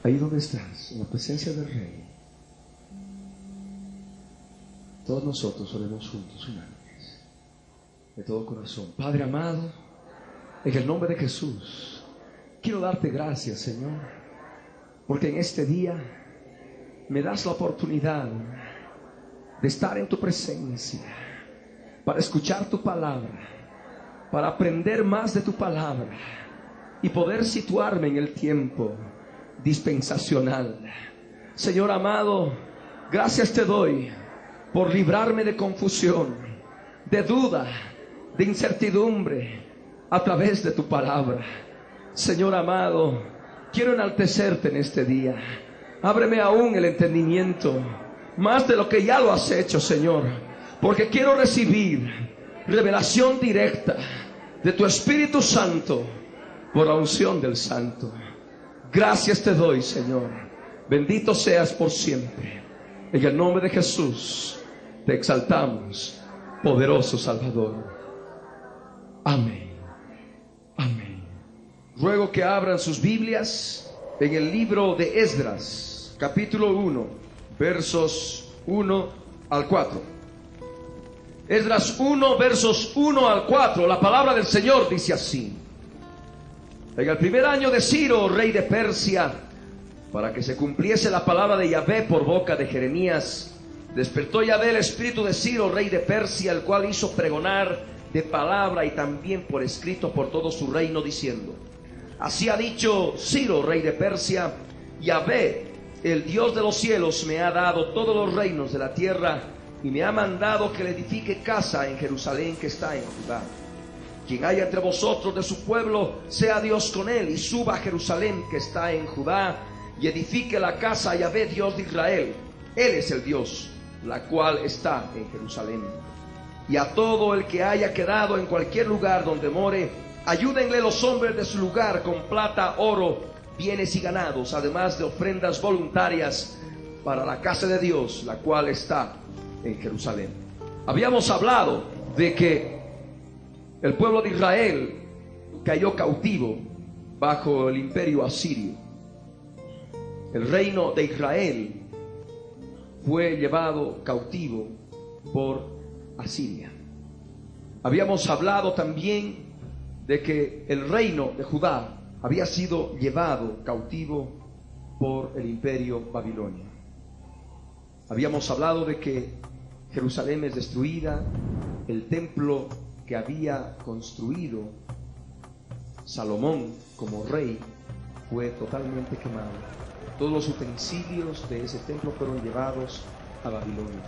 Ahí donde estás, en la presencia del Rey, todos nosotros oremos juntos una vez, de todo corazón. Padre amado, en el nombre de Jesús, quiero darte gracias, Señor, porque en este día me das la oportunidad de estar en tu presencia, para escuchar tu palabra, para aprender más de tu palabra y poder situarme en el tiempo dispensacional. Señor amado, gracias te doy por librarme de confusión, de duda, de incertidumbre a través de tu palabra. Señor amado, quiero enaltecerte en este día. Ábreme aún el entendimiento, más de lo que ya lo has hecho, Señor, porque quiero recibir revelación directa de tu Espíritu Santo por la unción del Santo. Gracias te doy, Señor. Bendito seas por siempre. En el nombre de Jesús te exaltamos, poderoso Salvador. Amén. Amén. Ruego que abran sus Biblias en el libro de Esdras, capítulo 1, versos 1 al 4. Esdras 1, versos 1 al 4. La palabra del Señor dice así: en el primer año de Ciro, rey de Persia, para que se cumpliese la palabra de Yahvé por boca de Jeremías, despertó Yahvé el espíritu de Ciro, rey de Persia, el cual hizo pregonar de palabra y también por escrito por todo su reino, diciendo: así ha dicho Ciro, rey de Persia: Yahvé, el Dios de los cielos, me ha dado todos los reinos de la tierra y me ha mandado que le edifique casa en Jerusalén, que está en Judá. Quien haya entre vosotros de su pueblo, sea Dios con él, y suba a Jerusalén, que está en Judá, y edifique la casa a Yahvé, Dios de Israel. Él es el Dios, la cual está en Jerusalén. Y a todo el que haya quedado en cualquier lugar donde more, ayúdenle los hombres de su lugar con plata, oro, bienes y ganados, además de ofrendas voluntarias para la casa de Dios, la cual está en Jerusalén. Habíamos hablado de que el pueblo de Israel cayó cautivo bajo el imperio asirio. El reino de Israel fue llevado cautivo por Asiria. Habíamos hablado también de que el reino de Judá había sido llevado cautivo por el imperio babilonio. Habíamos hablado de que Jerusalén es destruida, el templo que había construido Salomón como rey fue totalmente quemado. Todos los utensilios de ese templo fueron llevados a Babilonia.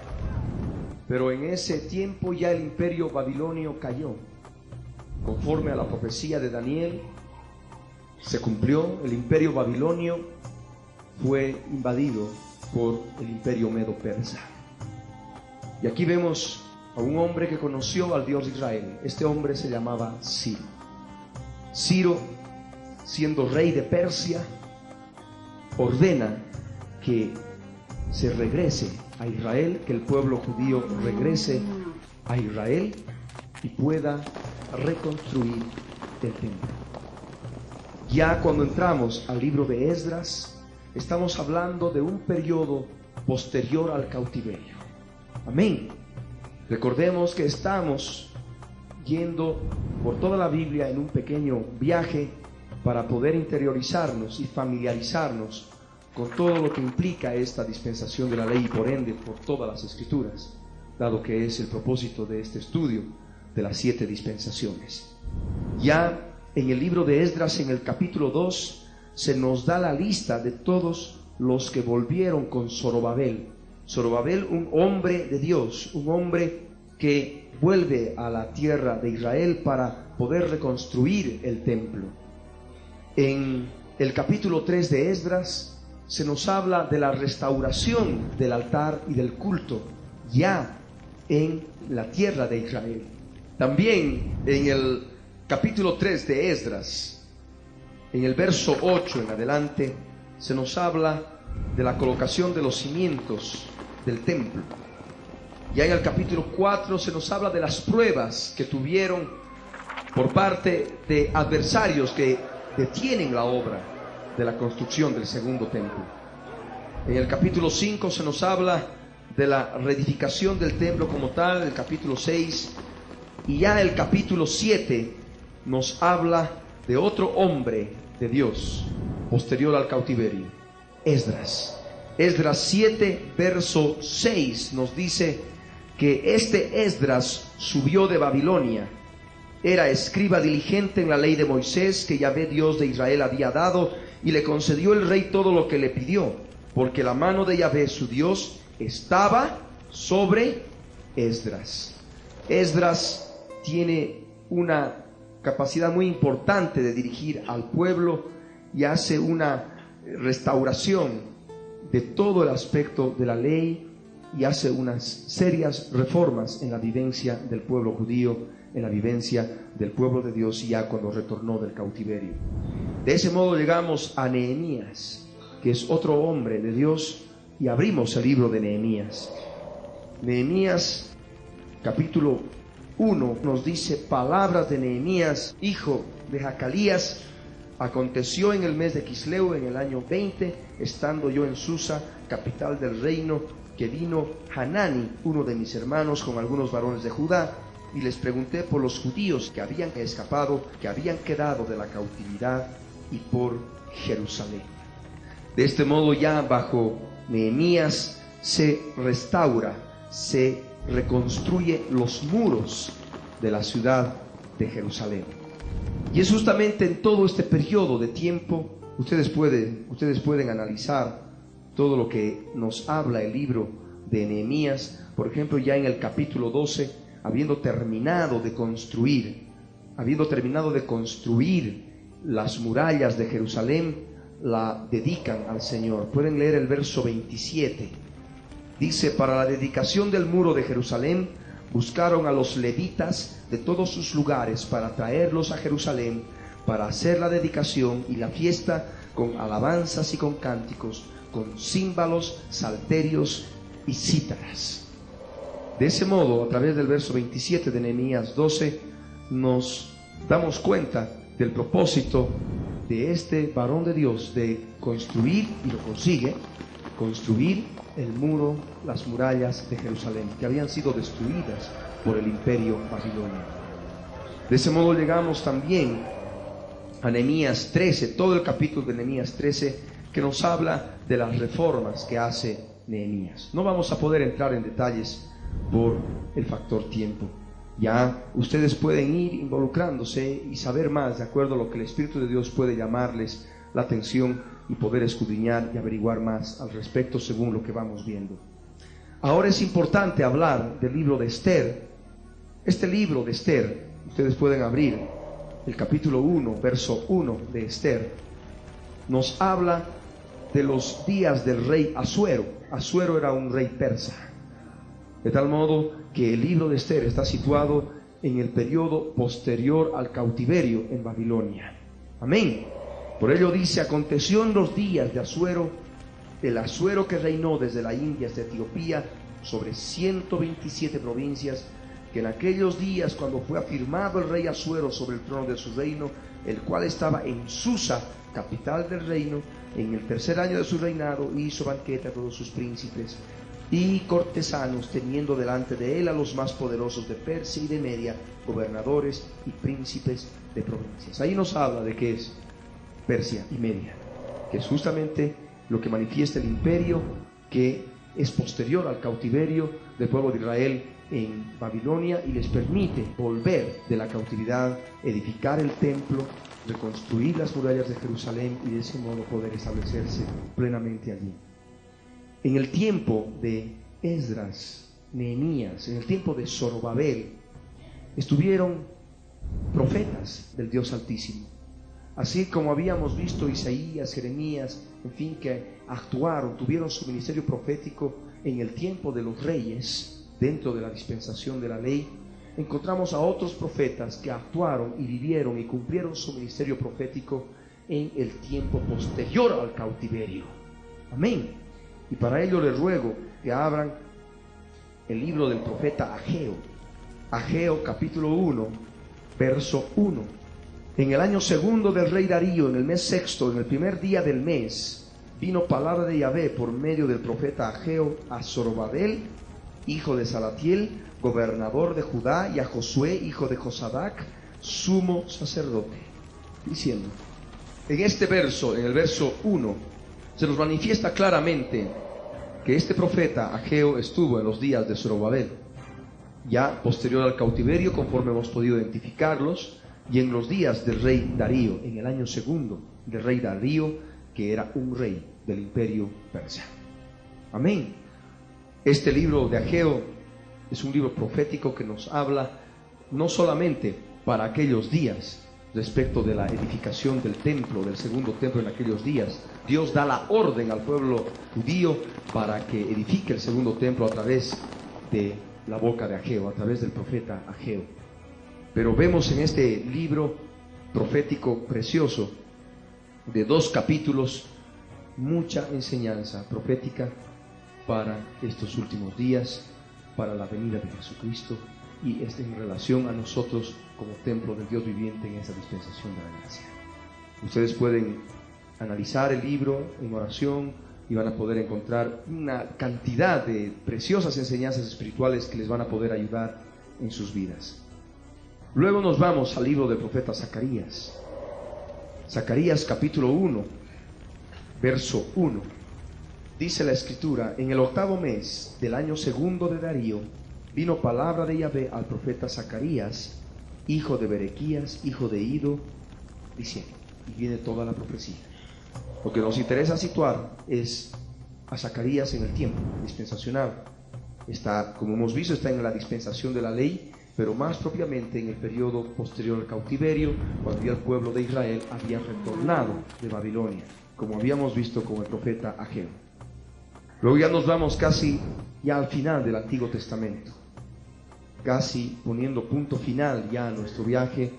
Pero en ese tiempo ya el imperio babilonio cayó. Conforme a la profecía de Daniel, se cumplió. El imperio babilonio fue invadido por el imperio medo-persa. Y aquí vemos a un hombre que conoció al Dios de Israel. Este hombre se llamaba Ciro. Ciro, siendo rey de Persia, ordena que se regrese a Israel, que el pueblo judío regrese a Israel y pueda reconstruir el templo. Ya cuando entramos al libro de Esdras, estamos hablando de un periodo posterior al cautiverio. Amén. Recordemos que estamos yendo por toda la Biblia en un pequeño viaje para poder interiorizarnos y familiarizarnos con todo lo que implica esta dispensación de la ley y por ende por todas las escrituras, dado que es el propósito de este estudio de las 7 dispensaciones. Ya en el libro de Esdras, en el capítulo 2, se nos da la lista de todos los que volvieron con Zorobabel. Zorobabel, un hombre de Dios, un hombre que vuelve a la tierra de Israel para poder reconstruir el templo. En el capítulo 3 de Esdras se nos habla de la restauración del altar y del culto ya en la tierra de Israel. También en el capítulo 3 de Esdras, en el verso 8 en adelante, se nos habla de la colocación de los cimientos del templo. Ya en el capítulo 4 se nos habla de las pruebas que tuvieron por parte de adversarios que detienen la obra. de la construcción del segundo templo. En el capítulo 5 se nos habla de la reedificación del templo como tal, el capítulo 6, y ya el capítulo 7 nos habla de otro hombre de Dios posterior al cautiverio, Esdras. Esdras 7, verso 6 nos dice que este Esdras subió de Babilonia. Era escriba diligente en la ley de Moisés que Yahvé Dios de Israel había dado, y le concedió el rey todo lo que le pidió, porque la mano de Yahvé su Dios estaba sobre Esdras. Esdras tiene una capacidad muy importante de dirigir al pueblo y hace una restauración de todo el aspecto de la ley y hace unas serias reformas en la vivencia del pueblo judío, en la vivencia del pueblo de Dios ya cuando retornó del cautiverio. De ese modo llegamos a Nehemías, que es otro hombre de Dios, y abrimos el libro de Nehemías. Nehemías capítulo 1 nos dice: palabras de Nehemías, hijo de Jacalías. Aconteció en el mes de Quisleu, en el año 20, estando yo en Susa, capital del reino, que vino Hanani, uno de mis hermanos, con algunos varones de Judá, y les pregunté por los judíos que habían escapado, que habían quedado de la cautividad, y por Jerusalén. De este modo, ya bajo Nehemías se restaura, se reconstruye los muros de la ciudad de Jerusalén. Y es justamente en todo este periodo de tiempo, ustedes pueden analizar todo lo que nos habla el libro de Nehemías. Por ejemplo, ya en el capítulo 12, habiendo terminado de construir las murallas de Jerusalén, la dedican al Señor. Pueden leer el verso 27. Dice: para la dedicación del muro de Jerusalén buscaron a los levitas de todos sus lugares para traerlos a Jerusalén para hacer la dedicación y la fiesta con alabanzas y con cánticos, con címbalos, salterios y cítaras. De ese modo, a través del verso 27 de Nehemías 12, nos damos cuenta del propósito de este varón de Dios de construir, y lo consigue, construir el muro, las murallas de Jerusalén, que habían sido destruidas por el imperio babilonio. De ese modo llegamos también a Nehemías 13, todo el capítulo de Nehemías 13, que nos habla de las reformas que hace Nehemías. No vamos a poder entrar en detalles por el factor tiempo. Ya ustedes pueden ir involucrándose y saber más de acuerdo a lo que el Espíritu de Dios puede llamarles la atención y poder escudriñar y averiguar más al respecto según lo que vamos viendo. Ahora es importante hablar del libro de Esther. Este libro de Esther, ustedes pueden abrir el capítulo 1, verso 1 de Esther, nos habla de los días del rey Asuero. Asuero era un rey persa, de tal modo que el libro de Esther está situado en el periodo posterior al cautiverio en Babilonia. Amén. Por ello dice: aconteció en los días de Asuero, el Asuero que reinó desde la India hasta Etiopía sobre 127 provincias, que en aquellos días, cuando fue afirmado el rey Asuero sobre el trono de su reino, el cual estaba en Susa, capital del reino, en el tercer año de su reinado, hizo banquete a todos sus príncipes y cortesanos, teniendo delante de él a los más poderosos de Persia y de Media, gobernadores y príncipes de provincias. Ahí nos habla de qué es Persia y Media, que es justamente lo que manifiesta el imperio que es posterior al cautiverio del pueblo de Israel en Babilonia, y les permite volver de la cautividad, edificar el templo, reconstruir las murallas de Jerusalén y de ese modo poder establecerse plenamente allí. En el tiempo de Esdras, Nehemías, en el tiempo de Zorobabel, estuvieron profetas del Dios Altísimo. Así como habíamos visto Isaías, Jeremías, en fin, que actuaron, tuvieron su ministerio profético en el tiempo de los reyes, dentro de la dispensación de la ley, encontramos a otros profetas que actuaron y vivieron y cumplieron su ministerio profético en el tiempo posterior al cautiverio. Amén. Y para ello les ruego que abran el libro del profeta Ageo. Ageo capítulo 1, verso 1. En el año segundo del rey Darío, en el mes sexto, en el primer día del mes, vino palabra de Yahvé por medio del profeta Ageo a Zorobabel, hijo de Salatiel, gobernador de Judá, y a Josué, hijo de Josadac, sumo sacerdote, diciendo: en este verso, en el verso 1, se nos manifiesta claramente que este profeta Ageo estuvo en los días de Zorobabel, ya posterior al cautiverio, conforme hemos podido identificarlos, y en los días del rey Darío, en el año segundo del rey Darío, que era un rey del imperio persa. Amén. Este libro de Ageo es un libro profético que nos habla no solamente para aquellos días respecto de la edificación del templo, del segundo templo en aquellos días. Dios da la orden al pueblo judío para que edifique el segundo templo a través de la boca de Ageo, a través del profeta Ageo. Pero vemos en este libro profético precioso de 2 capítulos mucha enseñanza profética para estos últimos días, para la venida de Jesucristo, y es en relación a nosotros como templo del Dios viviente en esta dispensación de la gracia. Ustedes pueden analizar el libro en oración y van a poder encontrar una cantidad de preciosas enseñanzas espirituales que les van a poder ayudar en sus vidas. Luego nos vamos al libro del profeta Zacarías. Zacarías capítulo 1, verso 1. Dice la escritura: en el 8º mes del año segundo de Darío, vino palabra de Yahvé al profeta Zacarías, hijo de Berequías, hijo de Ido, diciendo, y viene toda la profecía. Lo que nos interesa situar es a Zacarías en el tiempo dispensacional. Está, como hemos visto, está en la dispensación de la ley, pero más propiamente en el periodo posterior al cautiverio, cuando ya el pueblo de Israel había retornado de Babilonia, como habíamos visto con el profeta Ageo. Luego ya nos vamos casi ya al final del Antiguo Testamento, casi poniendo punto final ya a nuestro viaje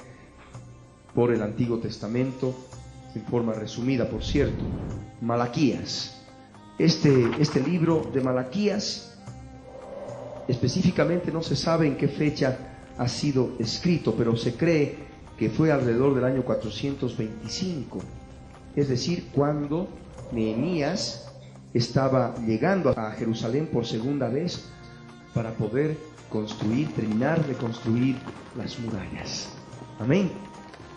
por el Antiguo Testamento, en forma resumida, por cierto. Malaquías. Este libro de Malaquías, específicamente no se sabe en qué fecha ha sido escrito, pero se cree que fue alrededor del año 425, es decir, cuando Nehemías estaba llegando a Jerusalén por segunda vez para poder terminar de construir las murallas. Amén.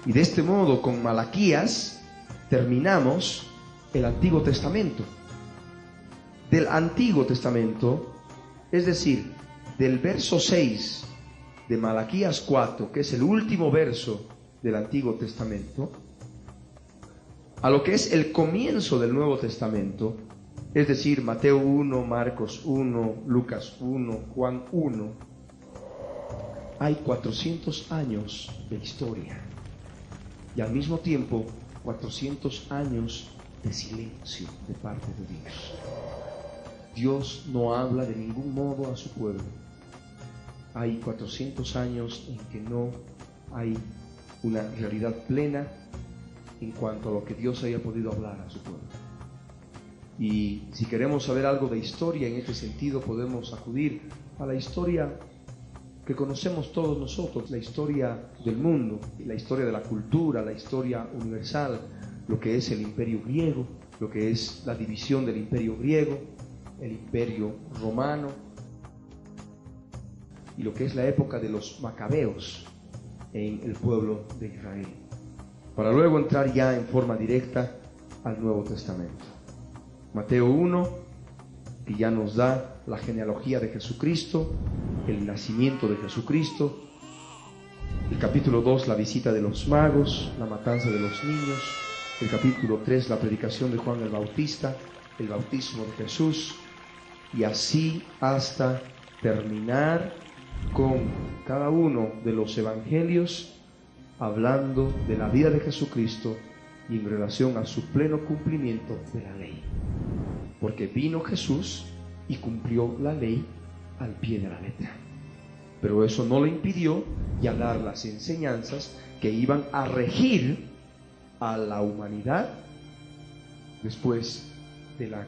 Y de este modo, con Malaquías terminamos el Antiguo Testamento. Del Antiguo Testamento, es decir, del verso 6 de Malaquías 4, que es el último verso del Antiguo Testamento, a lo que es el comienzo del Nuevo Testamento, es decir, Mateo 1, Marcos 1, Lucas 1, Juan 1, hay 400 años de historia y al mismo tiempo 400 años de silencio de parte de Dios. Dios no habla de ningún modo a su pueblo. Hay 400 años en que no hay una realidad plena en cuanto a lo que Dios haya podido hablar a su pueblo. Y si queremos saber algo de historia en este sentido, podemos acudir a la historia que conocemos todos nosotros, la historia del mundo, la historia de la cultura, la historia universal, lo que es el imperio griego, lo que es la división del imperio griego, el imperio romano, y lo que es la época de los macabeos en el pueblo de Israel, para luego entrar ya en forma directa al Nuevo Testamento. Mateo 1, que ya nos da la genealogía de Jesucristo, el nacimiento de Jesucristo. El capítulo 2, la visita de los magos, la matanza de los niños. El capítulo 3, la predicación de Juan el Bautista, el bautismo de Jesús. Y así hasta terminar con cada uno de los evangelios hablando de la vida de Jesucristo y en relación a su pleno cumplimiento de la ley. Porque vino Jesús y cumplió la ley al pie de la letra. Pero eso no le impidió ya dar las enseñanzas que iban a regir a la humanidad después de la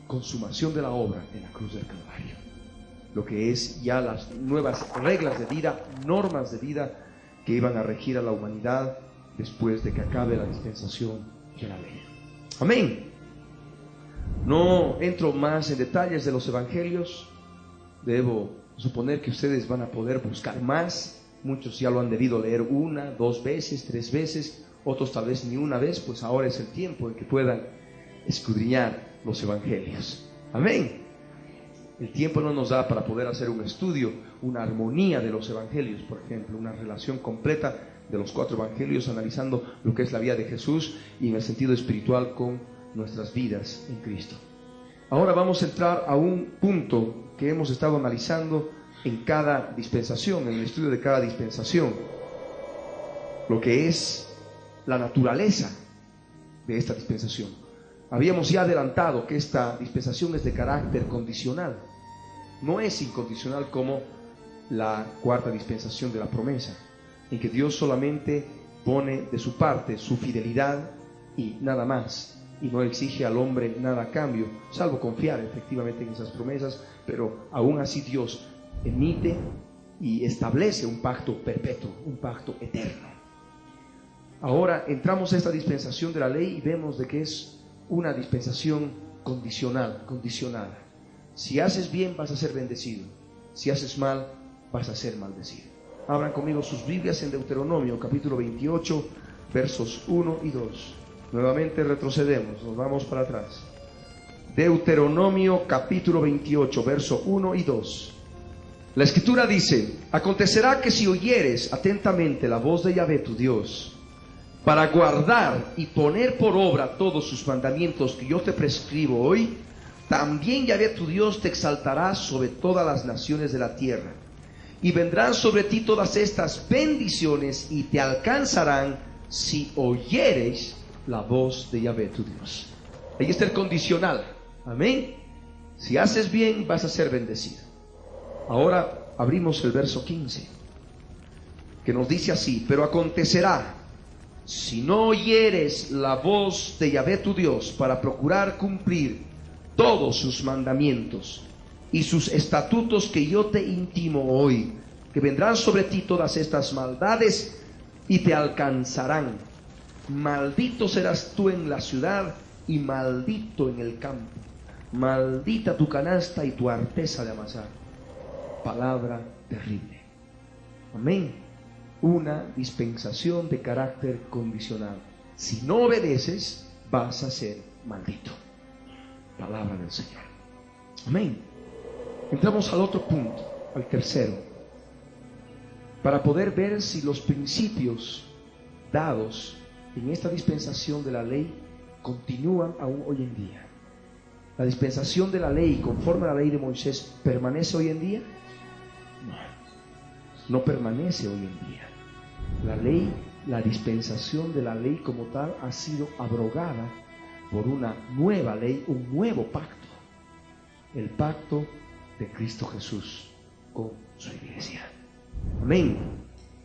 consumación de la obra en la cruz del Calvario. Lo que es ya las nuevas reglas de vida, normas de vida que iban a regir a la humanidad después de que acabe la dispensación de la ley. Amén. No entro más en detalles de los evangelios. Debo suponer que ustedes van a poder buscar más. Muchos ya lo han debido leer 1, 2 veces, 3 veces, otros tal vez ni una vez, pues ahora es el tiempo en que puedan escudriñar los evangelios. Amén. El tiempo no nos da para poder hacer un estudio, una armonía de los evangelios, por ejemplo, una relación completa de los 4 evangelios, analizando lo que es la vida de Jesús y en el sentido espiritual con nuestras vidas en Cristo. Ahora vamos a entrar a un punto que hemos estado analizando en cada dispensación, en el estudio de cada dispensación, lo que es la naturaleza de esta dispensación. Habíamos ya adelantado que esta dispensación es de carácter condicional, no es incondicional como la 4ª dispensación de la promesa, en que Dios solamente pone de su parte su fidelidad y nada más, y no exige al hombre nada a cambio, salvo confiar efectivamente en esas promesas, pero aún así Dios emite y establece un pacto perpetuo, un pacto eterno. Ahora entramos a esta dispensación de la ley y vemos de que es una dispensación condicional, condicionada. Si haces bien vas a ser bendecido, si haces mal vas a ser maldecido. Abran conmigo sus Biblias en Deuteronomio capítulo 28 versos 1 y 2. Nuevamente retrocedemos, nos vamos para atrás. Deuteronomio capítulo 28 verso 1 y 2. La Escritura dice: acontecerá que si oyeres atentamente la voz de Yahvé tu Dios, para guardar y poner por obra todos sus mandamientos que yo te prescribo hoy, también Yahvé tu Dios te exaltará sobre todas las naciones de la tierra, y vendrán sobre ti todas estas bendiciones y te alcanzarán si oyeres la voz de Yahvé tu Dios. Ahí está el condicional. Amén. Si haces bien vas a ser bendecido. Ahora abrimos el verso 15, que nos dice así: pero acontecerá, si no oyeres la voz de Yahvé tu Dios para procurar cumplir todos sus mandamientos y sus estatutos que yo te intimo hoy, que vendrán sobre ti todas estas maldades y te alcanzarán. Maldito serás tú en la ciudad y maldito en el campo. Maldita tu canasta y tu arteza de amasar. Palabra terrible. Amén. Una dispensación de carácter condicional. Si no obedeces, vas a ser maldito. Palabra del Señor. Amén. Entramos al otro punto, al tercero, para poder ver si los principios dados en esta dispensación de la ley continúan aún hoy en día. ¿La dispensación de la ley conforme a la ley de Moisés permanece hoy en día? No, no permanece hoy en día. La ley, la dispensación de la ley como tal ha sido abrogada por una nueva ley, un nuevo pacto, el pacto de Cristo Jesús con su iglesia. Amén.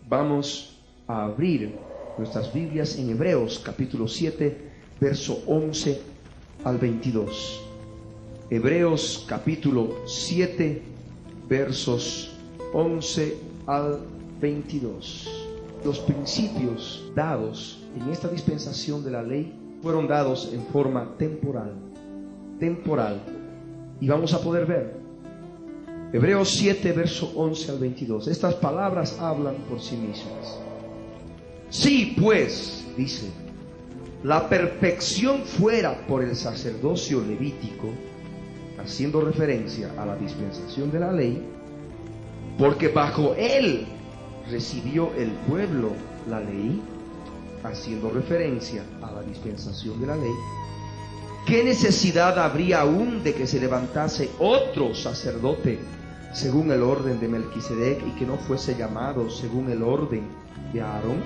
Vamos a abrir nuestras Biblias en Hebreos capítulo 7 verso 11 al 22. Hebreos capítulo 7 versos 11 al 22. Los principios dados en esta dispensación de la ley fueron dados en forma temporal, y vamos a poder ver Hebreos 7 verso 11 al 22. Estas palabras hablan por sí mismas. Si pues, dice, la perfección fuera por el sacerdocio levítico, haciendo referencia a la dispensación de la ley, porque bajo él recibió el pueblo la ley, haciendo referencia a la dispensación de la ley, ¿qué necesidad habría aún de que se levantase otro sacerdote según el orden de Melquisedec y que no fuese llamado según el orden de Aarón?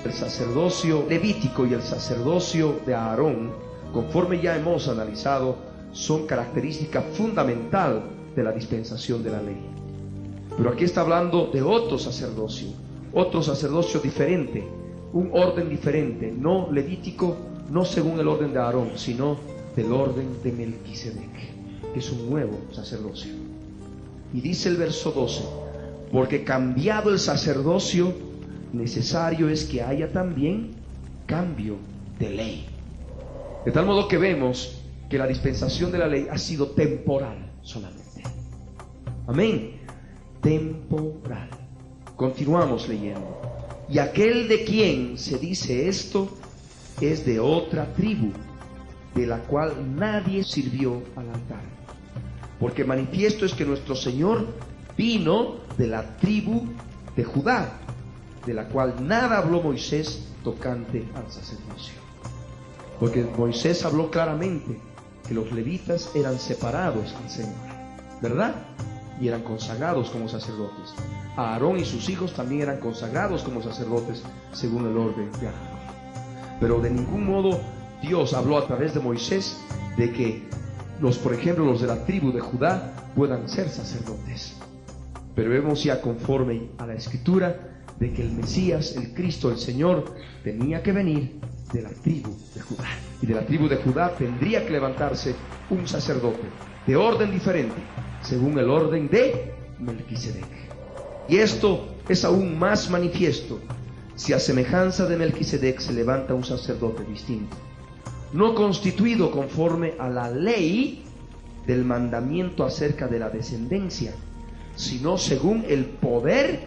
El sacerdocio levítico y el sacerdocio de Aarón, conforme ya hemos analizado, son característica fundamental de la dispensación de la ley. Pero aquí está hablando de otro sacerdocio diferente, un orden diferente, no levítico, no según el orden de Aarón, sino del orden de Melquisedec, que es un nuevo sacerdocio. Y dice el verso 12: porque cambiado el sacerdocio, necesario es que haya también cambio de ley. De tal modo que vemos que la dispensación de la ley ha sido temporal solamente. Amén. Temporal. Continuamos leyendo. Y aquel de quien se dice esto es de otra tribu, de la cual nadie sirvió al altar. Porque manifiesto es que nuestro Señor vino de la tribu de Judá, de la cual nada habló Moisés tocante al sacerdocio. Porque Moisés habló claramente que los levitas eran separados al Señor, ¿verdad? Y eran consagrados como sacerdotes. Aarón y sus hijos también eran consagrados como sacerdotes según el orden de Aarón. Pero de ningún modo Dios habló a través de Moisés de que por ejemplo, los de la tribu de Judá puedan ser sacerdotes. Pero vemos ya conforme a la Escritura de que el Mesías, el Cristo, el Señor, tenía que venir de la tribu de Judá. Y de la tribu de Judá tendría que levantarse un sacerdote de orden diferente, según el orden de Melquisedec. Y esto es aún más manifiesto si a semejanza de Melquisedec se levanta un sacerdote distinto, no constituido conforme a la ley del mandamiento acerca de la descendencia, sino según el poder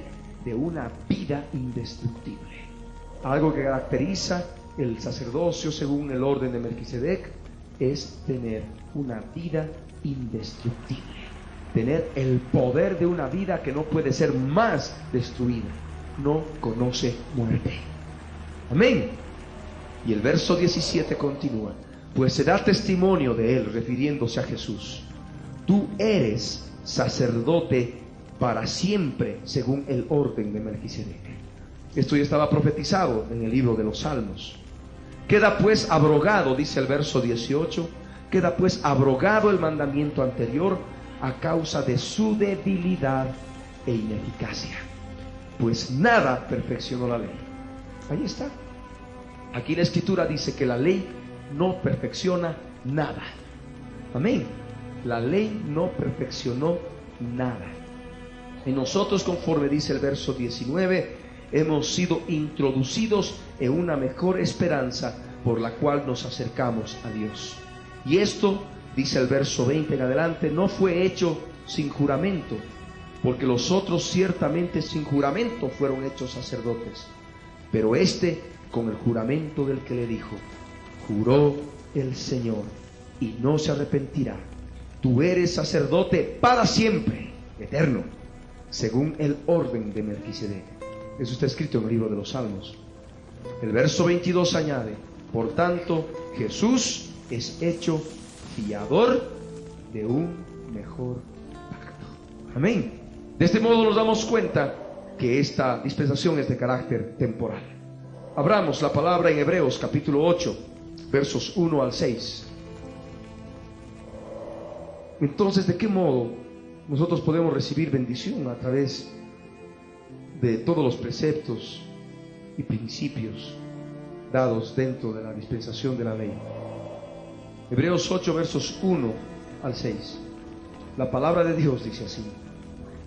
de una vida indestructible. Algo que caracteriza el sacerdocio según el orden de Melquisedec es tener una vida indestructible, tener el poder de una vida que no puede ser más destruida, no conoce muerte. Amén. Y el verso 17 continúa: pues se da testimonio de él, refiriéndose a Jesús: tú eres sacerdote para siempre según el orden de Melquisedec. Esto ya estaba profetizado en el libro de los Salmos. Queda pues abrogado, dice el verso 18, queda pues abrogado el mandamiento anterior a causa de su debilidad e ineficacia, pues nada perfeccionó la ley. Ahí está. Aquí la Escritura dice que la ley no perfecciona nada. Amén. La ley no perfeccionó nada. Y nosotros, conforme dice el verso 19, hemos sido introducidos en una mejor esperanza por la cual nos acercamos a Dios. Y esto, dice el verso 20 en adelante, no fue hecho sin juramento, porque los otros ciertamente sin juramento fueron hechos sacerdotes, pero este con el juramento del que le dijo: juró el Señor y no se arrepentirá, tú eres sacerdote para siempre, eterno, según el orden de Melquisedec. Eso está escrito en el libro de los Salmos. El verso 22 añade: por tanto, Jesús es hecho fiador de un mejor pacto. Amén. De este modo nos damos cuenta que esta dispensación es de carácter temporal. Abramos la palabra en Hebreos capítulo 8, versos 1 al 6. Entonces, ¿de qué modo nosotros podemos recibir bendición a través de todos los preceptos y principios dados dentro de la dispensación de la ley? Hebreos 8, versos 1 al 6. La palabra de Dios dice así: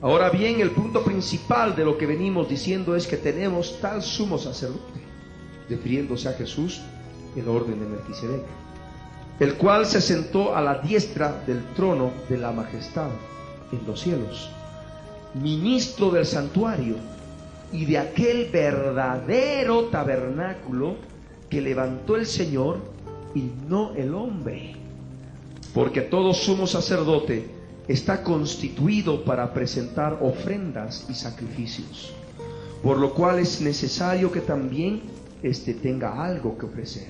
ahora bien, el punto principal de lo que venimos diciendo es que tenemos tal sumo sacerdote, refiriéndose a Jesús, el orden de Melquisedec, el cual se sentó a la diestra del trono de la majestad en los cielos, ministro del santuario y de aquel verdadero tabernáculo que levantó el Señor y no el hombre. Porque todo sumo sacerdote está constituido para presentar ofrendas y sacrificios, por lo cual es necesario que también éste tenga algo que ofrecer.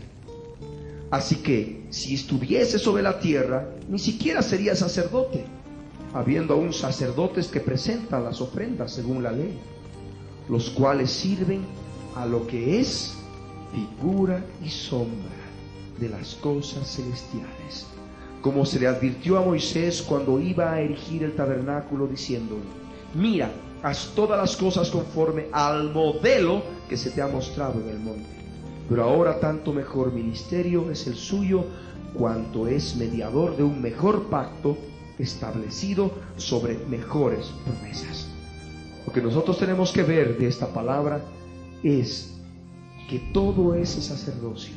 Así que, si estuviese sobre la tierra, ni siquiera sería sacerdote, habiendo aún sacerdotes que presentan las ofrendas según la ley, los cuales sirven a lo que es figura y sombra de las cosas celestiales, como se le advirtió a Moisés cuando iba a erigir el tabernáculo, diciéndole: mira, haz todas las cosas conforme al modelo que se te ha mostrado en el monte. Pero ahora tanto mejor ministerio es el suyo, cuanto es mediador de un mejor pacto establecido sobre mejores promesas. Lo que nosotros tenemos que ver de esta palabra es que todo ese sacerdocio,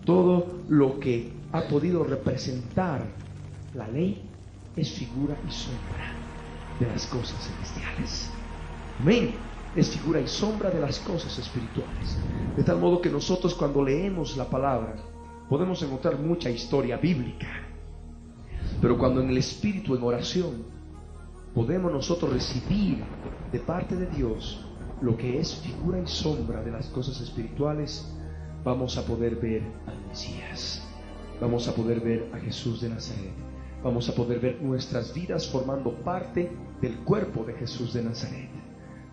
todo lo que ha podido representar la ley, es figura y sombra de las cosas celestiales. Amén. Es figura y sombra de las cosas espirituales. De tal modo que nosotros, cuando leemos la palabra, podemos encontrar mucha historia bíblica, pero cuando en el Espíritu, en oración, podemos nosotros recibir de parte de Dios lo que es figura y sombra de las cosas espirituales, vamos a poder ver al Mesías, vamos a poder ver a Jesús de Nazaret, vamos a poder ver nuestras vidas formando parte del cuerpo de Jesús de Nazaret,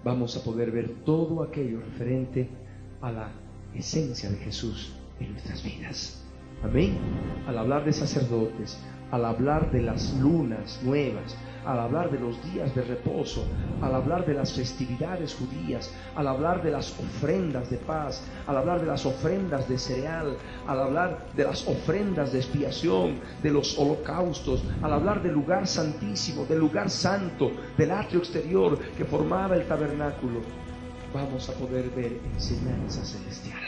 vamos a poder ver todo aquello referente a la esencia de Jesús en nuestras vidas. Amén. Al hablar de sacerdotes, al hablar de las lunas nuevas, al hablar de los días de reposo, al hablar de las festividades judías, al hablar de las ofrendas de paz, al hablar de las ofrendas de cereal, al hablar de las ofrendas de expiación, de los holocaustos, al hablar del lugar santísimo, del lugar santo, del atrio exterior que formaba el tabernáculo, vamos a poder ver enseñanza celestial,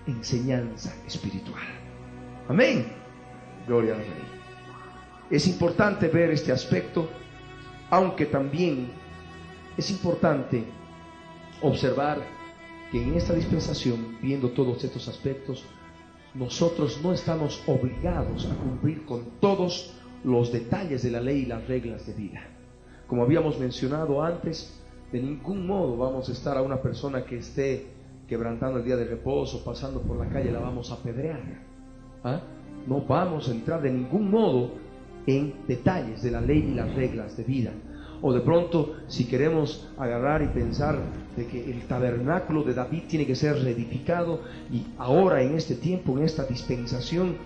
enseñanza espiritual. Amén. Gloria al Rey. Es importante ver este aspecto, aunque también es importante observar que en esta dispensación, viendo todos estos aspectos, nosotros no estamos obligados a cumplir con todos los detalles de la ley y las reglas de vida. Como habíamos mencionado antes, de ningún modo vamos a estar a una persona que esté quebrantando el día de reposo, pasando por la calle, la vamos a apedrear. No vamos a entrar de ningún modo en detalles de la ley y las reglas de vida. O de pronto, si queremos agarrar y pensar de que el tabernáculo de David tiene que ser reedificado, y ahora en este tiempo, en esta dispensación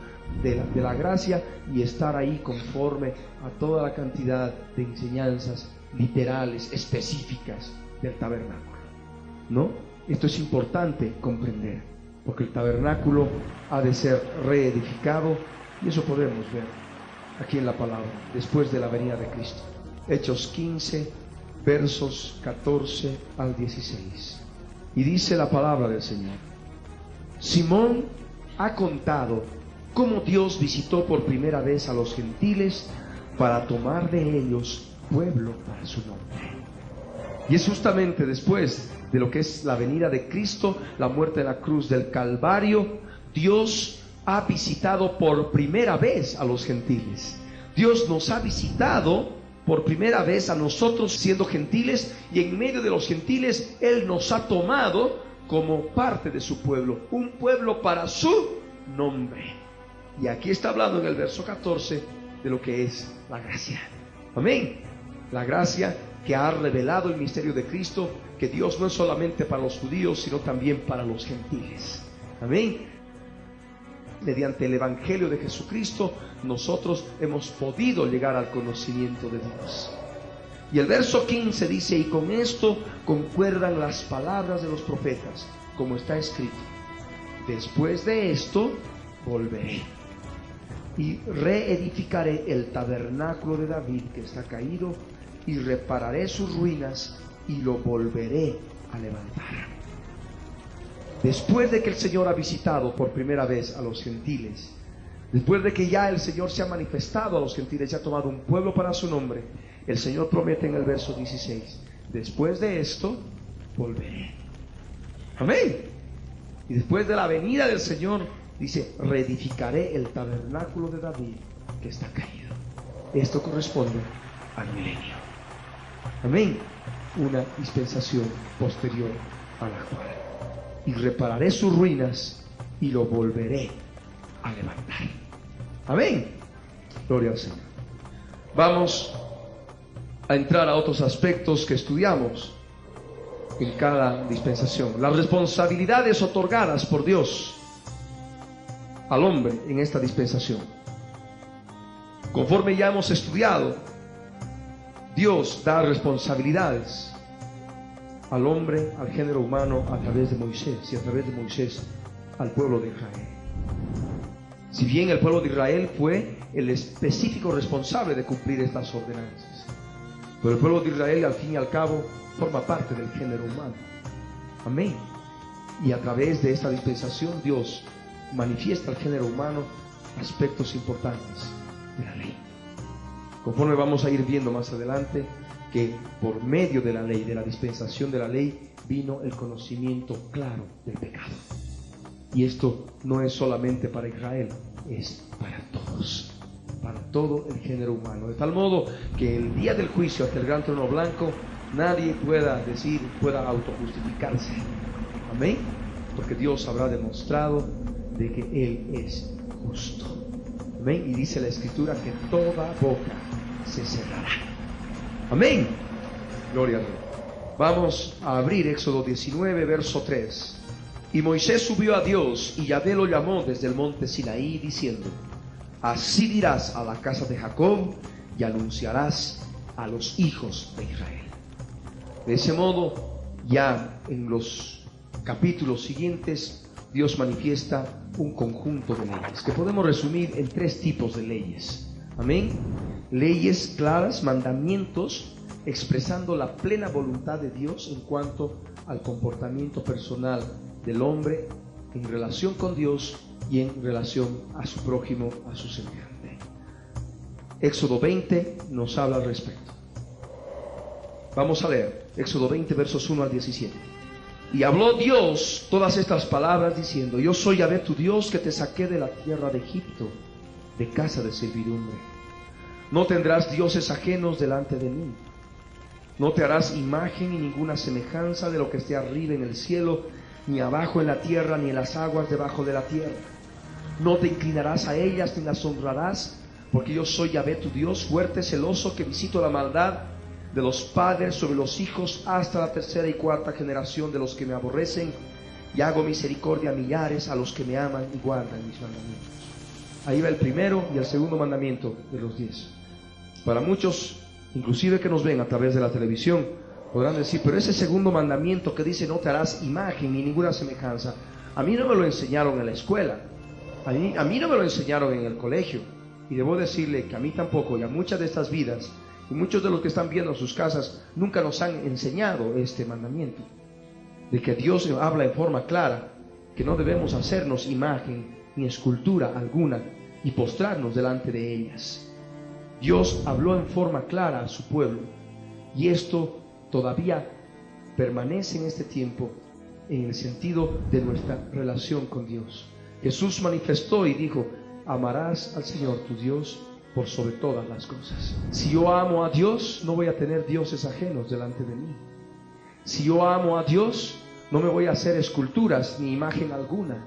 de la gracia, y estar ahí conforme a toda la cantidad de enseñanzas literales, específicas del tabernáculo, ¿no? Esto es importante comprender, porque el tabernáculo ha de ser reedificado, y eso podemos ver aquí en la palabra, después de la venida de Cristo. Hechos 15, versos 14 al 16. Y dice la palabra del Señor: Simón ha contado cómo Dios visitó por primera vez a los gentiles para tomar de ellos pueblo para su nombre. Y es justamente después de lo que es la venida de Cristo, la muerte en la cruz del Calvario, Dios ha visitado por primera vez a los gentiles. Dios nos ha visitado por primera vez a nosotros siendo gentiles, y en medio de los gentiles Él nos ha tomado como parte de su pueblo, un pueblo para su nombre. Y aquí está hablando en el verso 14 de lo que es la gracia. Amén. La gracia que ha revelado el misterio de Cristo, que Dios no es solamente para los judíos, sino también para los gentiles. Amén. Mediante el Evangelio de Jesucristo, nosotros hemos podido llegar al conocimiento de Dios. Y el verso 15 dice: y con esto concuerdan las palabras de los profetas, como está escrito: después de esto volveré y reedificaré el tabernáculo de David que está caído, y repararé sus ruinas y lo volveré a levantar. Después de que el Señor ha visitado por primera vez a los gentiles, después de que ya el Señor se ha manifestado a los gentiles y ha tomado un pueblo para su nombre, el Señor promete en el verso 16: después de esto volveré. Amén. Y después de la venida del Señor, dice: reedificaré el tabernáculo de David que está caído. Esto corresponde al milenio. Amén. Una dispensación posterior a la actual. Y repararé sus ruinas y lo volveré a levantar. Amén. Gloria al Señor. Vamos a entrar a otros aspectos que estudiamos en cada dispensación. Las responsabilidades otorgadas por Dios al hombre en esta dispensación. Conforme ya hemos estudiado, Dios da responsabilidades al hombre, al género humano, a través de Moisés, y a través de Moisés al pueblo de Israel. Si bien el pueblo de Israel fue el específico responsable de cumplir estas ordenanzas, pero el pueblo de Israel, al fin y al cabo, forma parte del género humano. Amén. Y a través de esta dispensación Dios manifiesta al género humano aspectos importantes de la ley. Conforme vamos a ir viendo más adelante que por medio de la ley, de la dispensación de la ley, vino el conocimiento claro del pecado. Y esto no es solamente para Israel, es para todos, para todo el género humano. De tal modo que el día del juicio ante el gran trono blanco, nadie pueda autojustificarse. Amén. Porque Dios habrá demostrado de que Él es justo. Amén. Y dice la Escritura que toda boca se cerrará. Amén. Gloria a Dios. Vamos a abrir Éxodo 19, verso 3. Y Moisés subió a Dios, y Yahvé lo llamó desde el monte Sinaí, diciendo: así dirás a la casa de Jacob, y anunciarás a los hijos de Israel. De ese modo, ya en los capítulos siguientes, Dios manifiesta un conjunto de leyes, que podemos resumir en 3 tipos de leyes. Amén. Leyes claras, mandamientos, expresando la plena voluntad de Dios en cuanto al comportamiento personal del hombre en relación con Dios y en relación a su prójimo, a su semejante. Éxodo 20 nos habla al respecto. Vamos a leer Éxodo 20, versos 1 al 17. Y habló Dios todas estas palabras diciendo: yo soy Yahvé tu Dios, que te saqué de la tierra de Egipto, de casa de servidumbre. No tendrás dioses ajenos delante de mí. No te harás imagen ni ninguna semejanza de lo que esté arriba en el cielo, ni abajo en la tierra, ni en las aguas debajo de la tierra. No te inclinarás a ellas ni las honrarás, porque yo soy Yahvé tu Dios, fuerte, celoso, que visito la maldad de los padres sobre los hijos hasta la 3ª y 4ª generación de los que me aborrecen, y hago misericordia a millares, a los que me aman y guardan mis mandamientos. Ahí va el primero y el segundo mandamiento de los 10. Para muchos, inclusive que nos ven a través de la televisión, podrán decir: pero ese segundo mandamiento que dice no te harás imagen ni ninguna semejanza, a mí no me lo enseñaron en la escuela, a mí no me lo enseñaron en el colegio. Y debo decirle que a mí tampoco, y a muchas de estas vidas, y muchos de los que están viendo en sus casas, nunca nos han enseñado este mandamiento, de que Dios habla en forma clara que no debemos hacernos imagen ni escultura alguna y postrarnos delante de ellas. Dios habló en forma clara a su pueblo, y esto todavía permanece en este tiempo en el sentido de nuestra relación con Dios. Jesús manifestó y dijo: amarás al Señor tu Dios por sobre todas las cosas. Si yo amo a Dios, no voy a tener dioses ajenos delante de mí. Si yo amo a Dios, no me voy a hacer esculturas ni imagen alguna,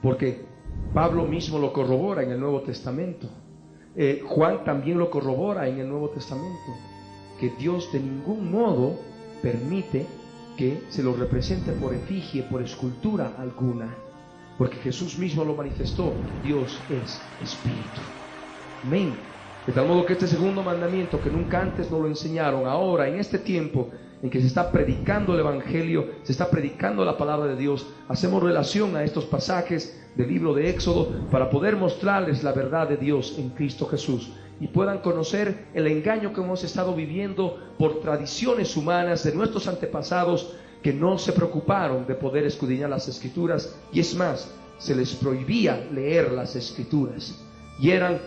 porque Pablo mismo lo corrobora en el Nuevo Testamento. Juan también lo corrobora en el Nuevo Testamento, que Dios de ningún modo permite que se lo represente por efigie, por escultura alguna, porque Jesús mismo lo manifestó: Dios es espíritu. Amén. De tal modo que este segundo mandamiento, que nunca antes nos lo enseñaron, ahora en este tiempo en que se está predicando el Evangelio, se está predicando la palabra de Dios, hacemos relación a estos pasajes del libro de Éxodo para poder mostrarles la verdad de Dios en Cristo Jesús, y puedan conocer el engaño que hemos estado viviendo por tradiciones humanas de nuestros antepasados, que no se preocuparon de poder escudriñar las Escrituras, y es más, se les prohibía leer las Escrituras, y eran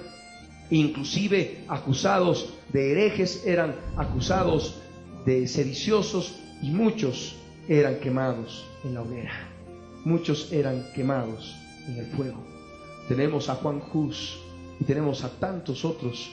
inclusive acusados de herejes, eran acusados de sediciosos, y muchos eran quemados en la hoguera, muchos eran quemados en el fuego. Tenemos a Juan Hus y tenemos a tantos otros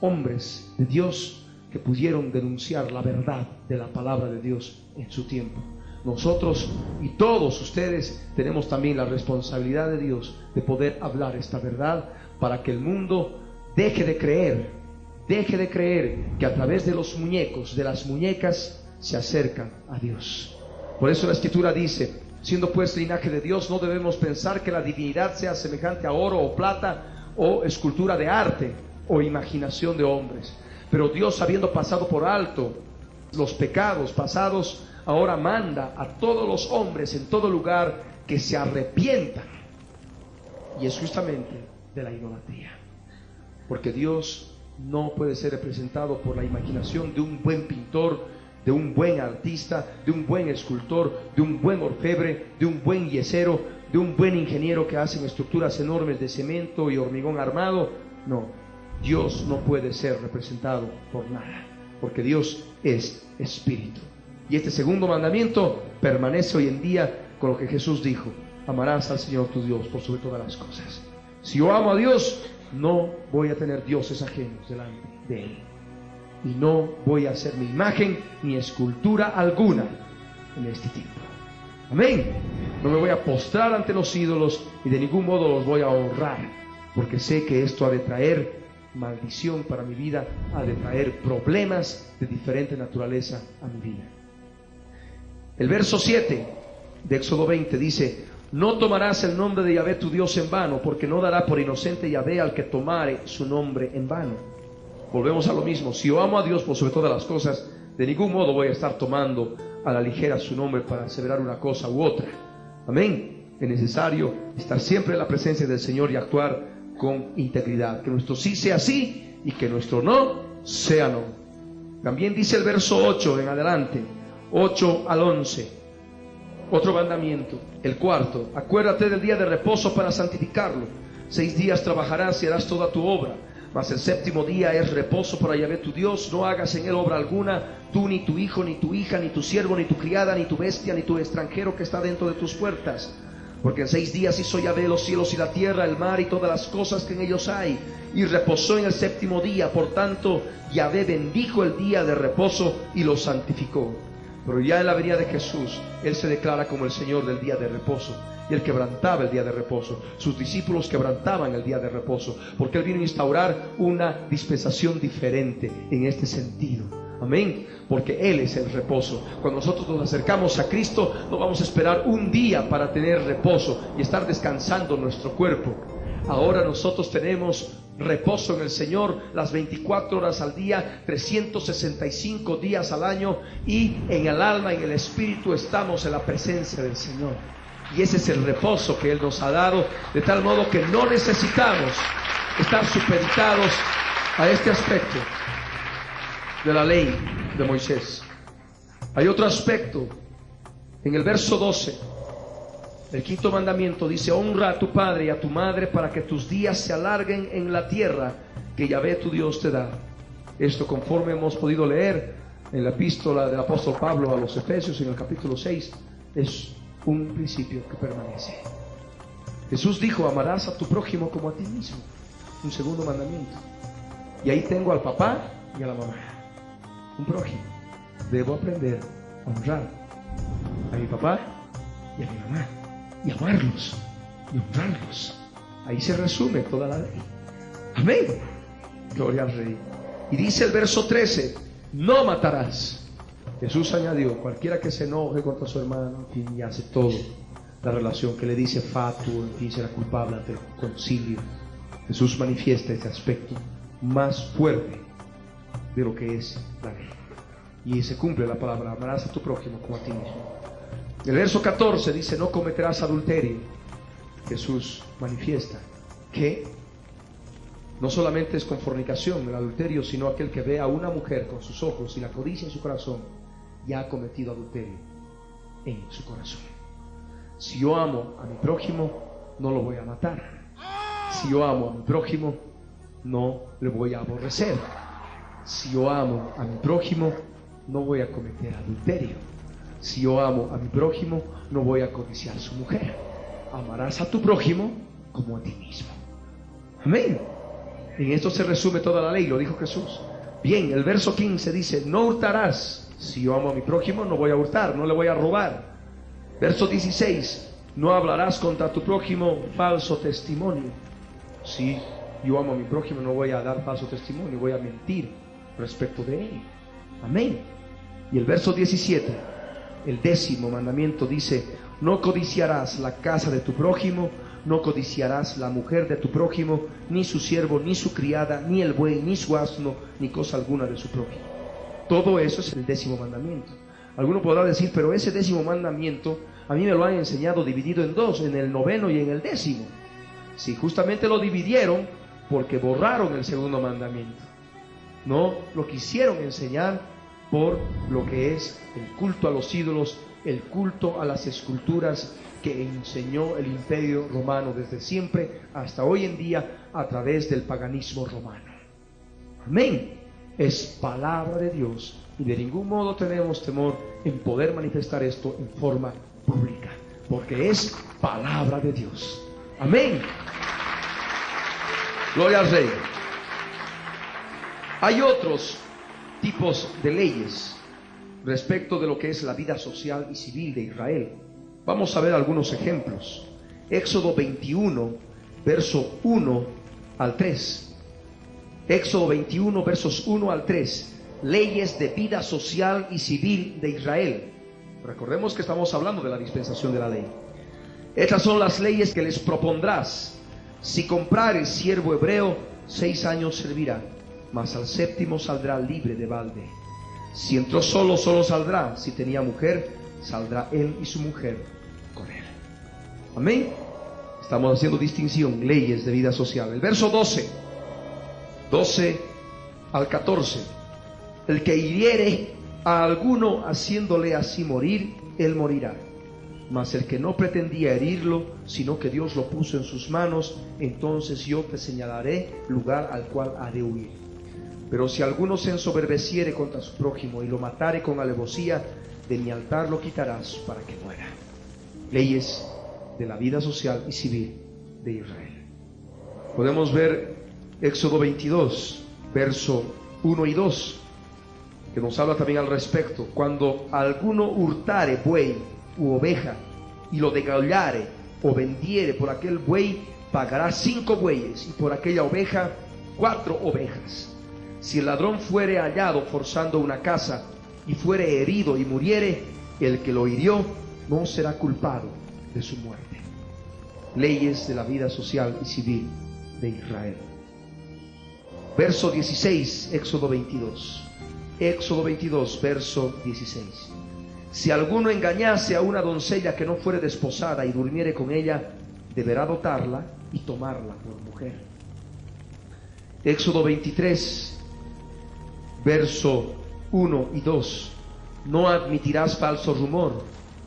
hombres de Dios que pudieron denunciar la verdad de la palabra de Dios en su tiempo. Nosotros y todos ustedes tenemos también la responsabilidad de Dios de poder hablar esta verdad, para que el mundo deje de creer que a través de los muñecos, de las muñecas, se acercan a Dios. Por eso la Escritura dice: siendo pues linaje de Dios, no debemos pensar que la divinidad sea semejante a oro o plata, o escultura de arte, o imaginación de hombres. Pero Dios, habiendo pasado por alto los pecados pasados, ahora manda a todos los hombres en todo lugar que se arrepientan. Y es justamente de la idolatría, porque Dios no puede ser representado por la imaginación de un buen pintor de un buen artista, de un buen escultor, de un buen orfebre, de un buen yesero, de un buen ingeniero que hacen estructuras enormes de cemento y hormigón armado. No, Dios no puede ser representado por nada, porque Dios es espíritu. Y este segundo mandamiento permanece hoy en día con lo que Jesús dijo: amarás al Señor tu Dios por sobre todas las cosas. Si yo amo a Dios, no voy a tener dioses ajenos delante de Él, y no voy a hacer mi imagen ni escultura alguna en este tiempo. Amén. No me voy a postrar ante los ídolos y de ningún modo los voy a honrar, porque sé que esto ha de traer maldición para mi vida, ha de traer problemas de diferente naturaleza a mi vida. El verso 7 de Éxodo 20 dice: no tomarás el nombre de Yahvé tu Dios en vano, porque no dará por inocente Yahvé al que tomare su nombre en vano. Volvemos a lo mismo: si yo amo a Dios por sobre todas las cosas, de ningún modo voy a estar tomando a la ligera su nombre para aseverar una cosa u otra. Amén. Es necesario estar siempre en la presencia del Señor y actuar con integridad. Que nuestro sí sea sí y que nuestro no sea no. También dice el verso 8 en adelante, 8 al 11, otro mandamiento, el cuarto: acuérdate del día de reposo para santificarlo. 6 días trabajarás y harás toda tu obra, mas el séptimo día es reposo para Yahvé tu Dios. No hagas en él obra alguna, tú, ni tu hijo, ni tu hija, ni tu siervo, ni tu criada, ni tu bestia, ni tu extranjero que está dentro de tus puertas. Porque en 6 días hizo Yahvé los cielos y la tierra, el mar y todas las cosas que en ellos hay, y reposó en el séptimo día. Por tanto, Yahvé bendijo el día de reposo y lo santificó. Pero ya en la venida de Jesús, Él se declara como el Señor del día de reposo. Y Él quebrantaba el día de reposo. Sus discípulos quebrantaban el día de reposo, porque Él vino a instaurar una dispensación diferente en este sentido. Amén. Porque Él es el reposo. Cuando nosotros nos acercamos a Cristo, no vamos a esperar un día para tener reposo y estar descansando nuestro cuerpo. Ahora nosotros tenemos reposo en el Señor las 24 horas al día, 365 días al año, y en el alma, en el espíritu, estamos en la presencia del Señor. Y ese es el reposo que Él nos ha dado, de tal modo que no necesitamos estar supeditados a este aspecto de la ley de Moisés. Hay otro aspecto. En el verso 12, el quinto mandamiento dice: honra a tu padre y a tu madre, para que tus días se alarguen en la tierra que Yahvé tu Dios te da. Esto, conforme hemos podido leer en la epístola del apóstol Pablo a los Efesios, en el capítulo 6, es un principio que permanece. Jesús dijo: amarás a tu prójimo como a ti mismo. Un segundo mandamiento. Y ahí tengo al papá y a la mamá. Un prójimo. Debo aprender a honrar a mi papá y a mi mamá, y amarlos y honrarlos. Ahí se resume toda la ley. Amén. Gloria al Rey. Y dice el verso 13: no matarás. Jesús añadió: cualquiera que se enoje contra su hermano, en fin, y hace todo la relación que le dice fatuo, en fin, será culpable ante el concilio. Jesús manifiesta este aspecto más fuerte de lo que es la ley. Y se cumple la palabra: amarás a tu prójimo como a ti mismo. El verso 14 dice: no cometerás adulterio. Jesús manifiesta que no solamente es con fornicación el adulterio, sino aquel que ve a una mujer con sus ojos y la codicia en su corazón, ya ha cometido adulterio en su corazón. Si yo amo a mi prójimo, no lo voy a matar. Si yo amo a mi prójimo, no le voy a aborrecer. Si yo amo a mi prójimo, no voy a cometer adulterio. Si yo amo a mi prójimo, no voy a codiciar su mujer. Amarás a tu prójimo como a ti mismo. Amén. En esto se resume toda la ley, lo dijo Jesús. Bien, el verso 15 dice: no hurtarás. Si yo amo a mi prójimo, no voy a hurtar, no le voy a robar. Verso 16: no hablarás contra tu prójimo falso testimonio. Si yo amo a mi prójimo, no voy a dar falso testimonio, voy a mentir respecto de él. Amén. Y el verso 17, el 10º mandamiento dice: no codiciarás la casa de tu prójimo, no codiciarás la mujer de tu prójimo, ni su siervo, ni su criada, ni el buey, ni su asno, ni cosa alguna de su prójimo. Todo eso es el 10º mandamiento. Alguno podrá decir: pero ese 10º mandamiento a mí me lo han enseñado dividido en dos, en el 9º y en el 10º. Sí, justamente lo dividieron porque borraron el 2º mandamiento. No lo quisieron enseñar por lo que es el culto a los ídolos, el culto a las esculturas que enseñó el Imperio Romano desde siempre hasta hoy en día a través del paganismo romano. Amén. Es palabra de Dios y de ningún modo tenemos temor en poder manifestar esto en forma pública, porque es palabra de Dios. Amén. Gloria al Rey. Hay otros tipos de leyes respecto de lo que es la vida social y civil de Israel. Vamos a ver algunos ejemplos. Éxodo 21, verso 1 al 3. Éxodo 21, versos 1 al 3. Leyes de vida social y civil de Israel. Recordemos que estamos hablando de la dispensación de la ley. Estas son las leyes que les propondrás. Si comprares siervo hebreo, 6 años servirá, mas al 7º saldrá libre de balde. Si entró solo, solo saldrá. Si tenía mujer, saldrá él y su mujer con él. Amén. Estamos haciendo distinción, leyes de vida social. El verso 12 al 14. El que hiriere a alguno haciéndole así morir, él morirá. Mas el que no pretendía herirlo, sino que Dios lo puso en sus manos, entonces yo te señalaré lugar al cual ha de huir. Pero si alguno se ensoberbeciere contra su prójimo y lo matare con alevosía, de mi altar lo quitarás para que muera. Leyes de la vida social y civil de Israel. Podemos ver Éxodo 22, verso 1 y 2, que nos habla también al respecto. Cuando alguno hurtare buey u oveja y lo degollare o vendiere, por aquel buey pagará 5 bueyes y por aquella oveja 4 ovejas. Si el ladrón fuere hallado forzando una casa y fuere herido y muriere, el que lo hirió no será culpado de su muerte. Leyes de la vida social y civil de Israel. Verso 16, Éxodo 22. Éxodo 22, verso 16. Si alguno engañase a una doncella que no fuere desposada y durmiere con ella, deberá dotarla y tomarla por mujer. Éxodo 23, verso 1 y 2. No admitirás falso rumor,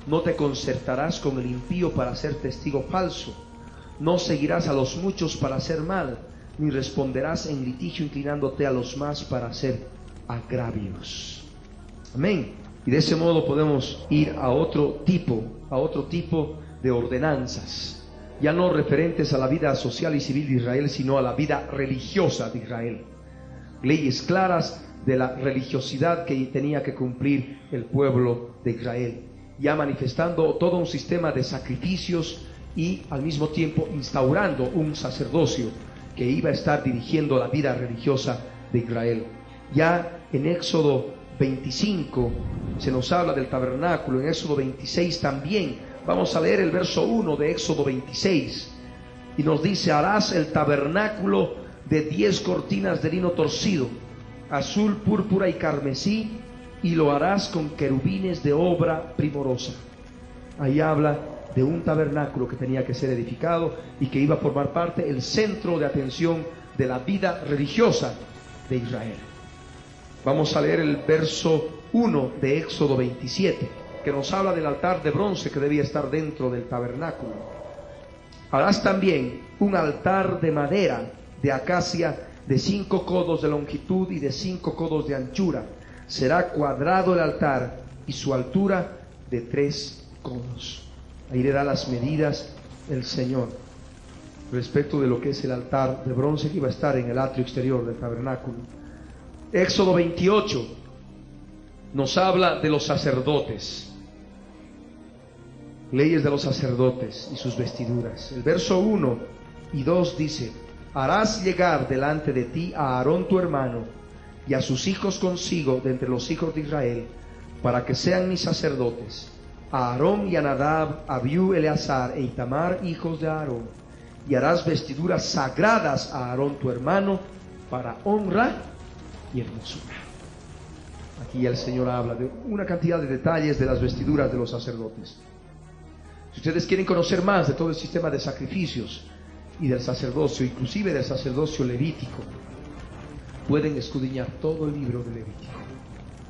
no te concertarás con el impío para ser testigo falso, no seguirás a los muchos para hacer mal, ni responderás en litigio inclinándote a los más para hacer agravios. Amén. Y de ese modo podemos ir a otro tipo de ordenanzas, ya no referentes a la vida social y civil de Israel, sino a la vida religiosa de Israel. Leyes claras de la religiosidad que tenía que cumplir el pueblo de Israel, ya manifestando todo un sistema de sacrificios y al mismo tiempo instaurando un sacerdocio que iba a estar dirigiendo la vida religiosa de Israel. Ya en Éxodo 25 se nos habla del tabernáculo, en Éxodo 26 también. Vamos a leer el verso 1 de Éxodo 26 y nos dice: harás el tabernáculo de 10 cortinas de lino torcido, azul, púrpura y carmesí, y lo harás con querubines de obra primorosa. Ahí habla de un tabernáculo que tenía que ser edificado y que iba a formar parte, el centro de atención de la vida religiosa de Israel. Vamos a leer el verso 1 de Éxodo 27, que nos habla del altar de bronce que debía estar dentro del tabernáculo. Harás también un altar de madera de acacia de 5 codos de longitud y de 5 codos de anchura. Será cuadrado el altar y su altura de 3 codos. Ahí le da las medidas el Señor respecto de lo que es el altar de bronce que iba a estar en el atrio exterior del tabernáculo. Éxodo 28 nos habla de los sacerdotes, leyes de los sacerdotes y sus vestiduras. El verso 1 y 2 dice: harás llegar delante de ti a Aarón tu hermano y a sus hijos consigo de entre los hijos de Israel, para que sean mis sacerdotes, a Aarón y a Nadab, a Abiú, Eleazar e Itamar, hijos de Aarón. Y harás vestiduras sagradas a Aarón tu hermano para honra y hermosura. Aquí el Señor habla de una cantidad de detalles de las vestiduras de los sacerdotes. Si ustedes quieren conocer más de todo el sistema de sacrificios y del sacerdocio, inclusive del sacerdocio levítico, pueden escudriñar todo el libro de Levítico.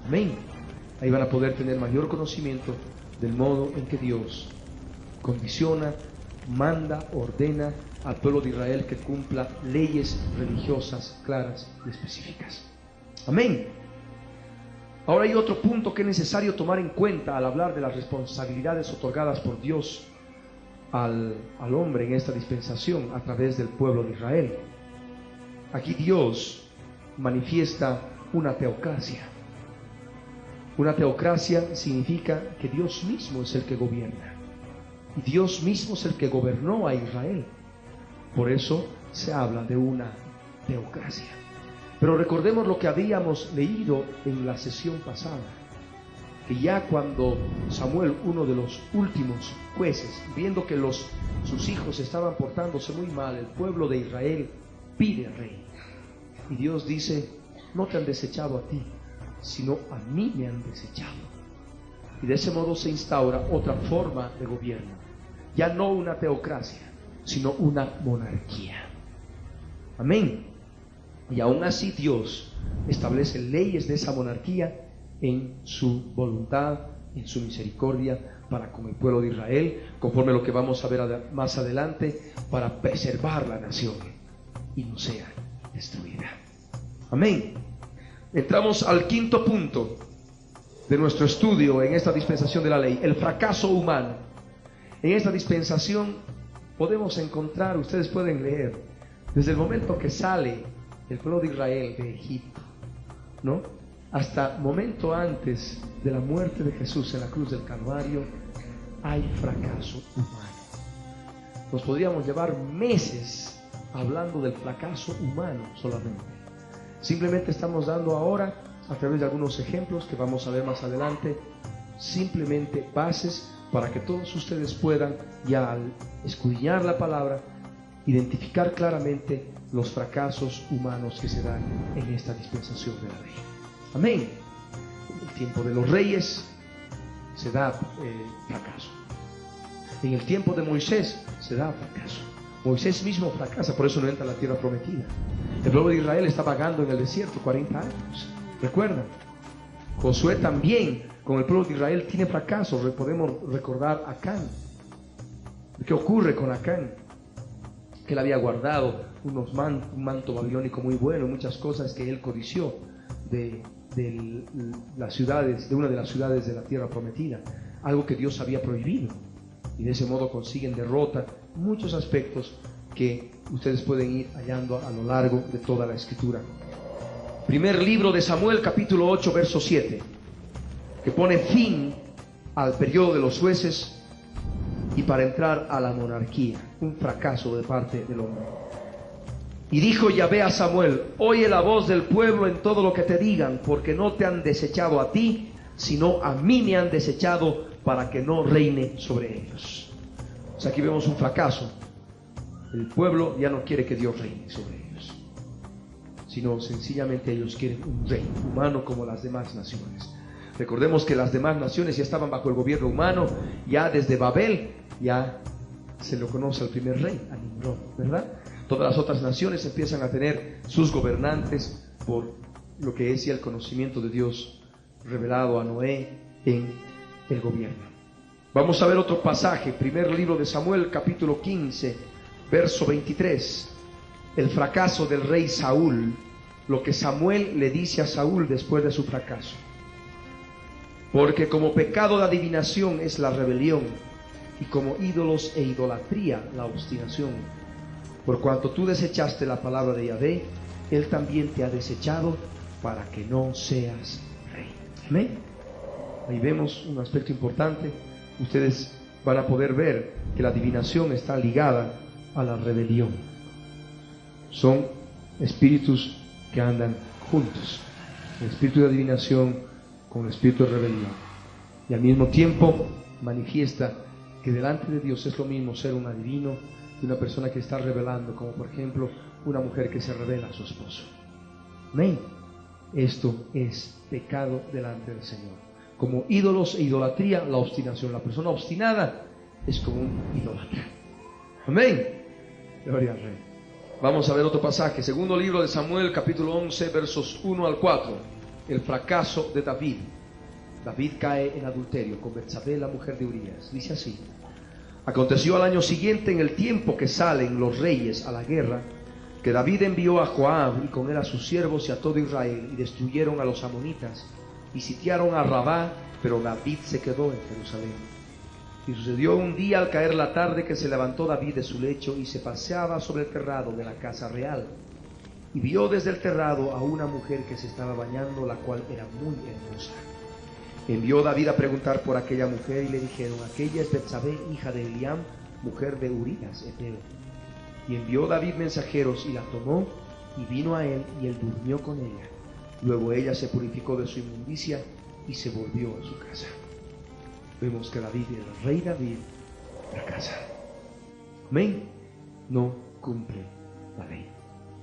Amén. Ahí van a poder tener mayor conocimiento del modo en que Dios condiciona, manda, ordena al pueblo de Israel que cumpla leyes religiosas claras y específicas. Amén. Ahora hay otro punto que es necesario tomar en cuenta al hablar de las responsabilidades otorgadas por Dios al hombre en esta dispensación a través del pueblo de Israel. Aquí Dios manifiesta una teocracia. Una teocracia significa que Dios mismo es el que gobierna. Y Dios mismo es el que gobernó a Israel. Por eso se habla de una teocracia. Pero recordemos lo que habíamos leído en la sesión pasada, que ya cuando Samuel, uno de los últimos jueces, viendo que sus hijos estaban portándose muy mal, el pueblo de Israel pide rey. Y Dios dice: no te han desechado a ti, sino a mí me han desechado. Y de ese modo se instaura otra forma de gobierno, ya no una teocracia, sino una monarquía. Amén. Y aún así Dios establece leyes de esa monarquía en su voluntad, en su misericordia para con el pueblo de Israel, conforme a lo que vamos a ver más adelante, para preservar la nación y no sea destruida. Amén. Entramos al quinto punto de nuestro estudio en esta dispensación de la ley: el fracaso humano. En esta dispensación podemos encontrar, ustedes pueden leer, desde el momento que sale el pueblo de Israel de Egipto, ¿no?, hasta momento antes de la muerte de Jesús en la cruz del Calvario, hay fracaso humano. Nos podríamos llevar meses hablando del fracaso humano solamente. Simplemente estamos dando ahora, a través de algunos ejemplos que vamos a ver más adelante, simplemente bases para que todos ustedes puedan, ya al escudriñar la palabra, identificar claramente los fracasos humanos que se dan en esta dispensación de la ley. Amén. En el tiempo de los reyes se da fracaso. En el tiempo de Moisés se da fracaso. Moisés mismo fracasa, por eso no entra a la tierra prometida. El pueblo de Israel está vagando en el desierto 40 años. ¿Recuerdan? Josué también, con el pueblo de Israel, tiene fracaso. Podemos recordar a Acán. ¿Qué ocurre con Acán? Que él había guardado un manto babilónico muy bueno, muchas cosas que él codició de las ciudades, de una de las ciudades de la tierra prometida, algo que Dios había prohibido, y de ese modo consiguen derrota, muchos aspectos que ustedes pueden ir hallando a lo largo de toda la escritura. Primer libro de Samuel, capítulo 8, verso 7, que pone fin al periodo de los jueces y para entrar a la monarquía, un fracaso de parte del hombre. Y dijo Yahvé a Samuel: oye la voz del pueblo en todo lo que te digan, porque no te han desechado a ti, sino a mí me han desechado para que no reine sobre ellos. O sea, aquí vemos un fracaso. El pueblo ya no quiere que Dios reine sobre ellos, sino sencillamente ellos quieren un rey humano como las demás naciones. Recordemos que las demás naciones ya estaban bajo el gobierno humano, ya desde Babel, ya se lo conoce al primer rey, a Nimrod, ¿verdad? Todas las otras naciones empiezan a tener sus gobernantes por lo que es ya el conocimiento de Dios revelado a Noé en el gobierno. Vamos a ver otro pasaje, primer libro de Samuel, capítulo 15, verso 23. El fracaso del rey Saúl, lo que Samuel le dice a Saúl después de su fracaso. Porque como pecado de adivinación es la rebelión, y como ídolos e idolatría la obstinación. Por cuanto tú desechaste la palabra de Yahvé, Él también te ha desechado para que no seas rey. Amén. Ahí vemos un aspecto importante. Ustedes van a poder ver que la adivinación está ligada a la rebelión. Son espíritus que andan juntos. El espíritu de adivinación con el espíritu de rebelión. Y al mismo tiempo manifiesta que delante de Dios es lo mismo ser un adivino y una persona que está revelando, como por ejemplo una mujer que se revela a su esposo. Amén. Esto es pecado delante del Señor. Como ídolos e idolatría, la obstinación. La persona obstinada es como un idólatra. Amén. Gloria al Rey. Vamos a ver otro pasaje. Segundo libro de Samuel, capítulo 11, versos 1 al 4. El fracaso de David. David cae en adulterio con Betsabé, la mujer de Urías. Dice así: aconteció al año siguiente, en el tiempo que salen los reyes a la guerra, que David envió a Joab y con él a sus siervos y a todo Israel, y destruyeron a los amonitas y sitiaron a Rabá, pero David se quedó en Jerusalén. Y sucedió un día al caer la tarde que se levantó David de su lecho y se paseaba sobre el terrado de la casa real, y vio desde el terrado a una mujer que se estaba bañando, la cual era muy hermosa. Envió David a preguntar por aquella mujer, y le dijeron: aquella es Betsabé, hija de Eliam, mujer de Urías Heteo. Y envió David mensajeros, y la tomó, y vino a él, y él durmió con ella. Luego ella se purificó de su inmundicia, y se volvió a su casa. Vemos que David, el rey David, fracasa. Amén. No cumple la ley.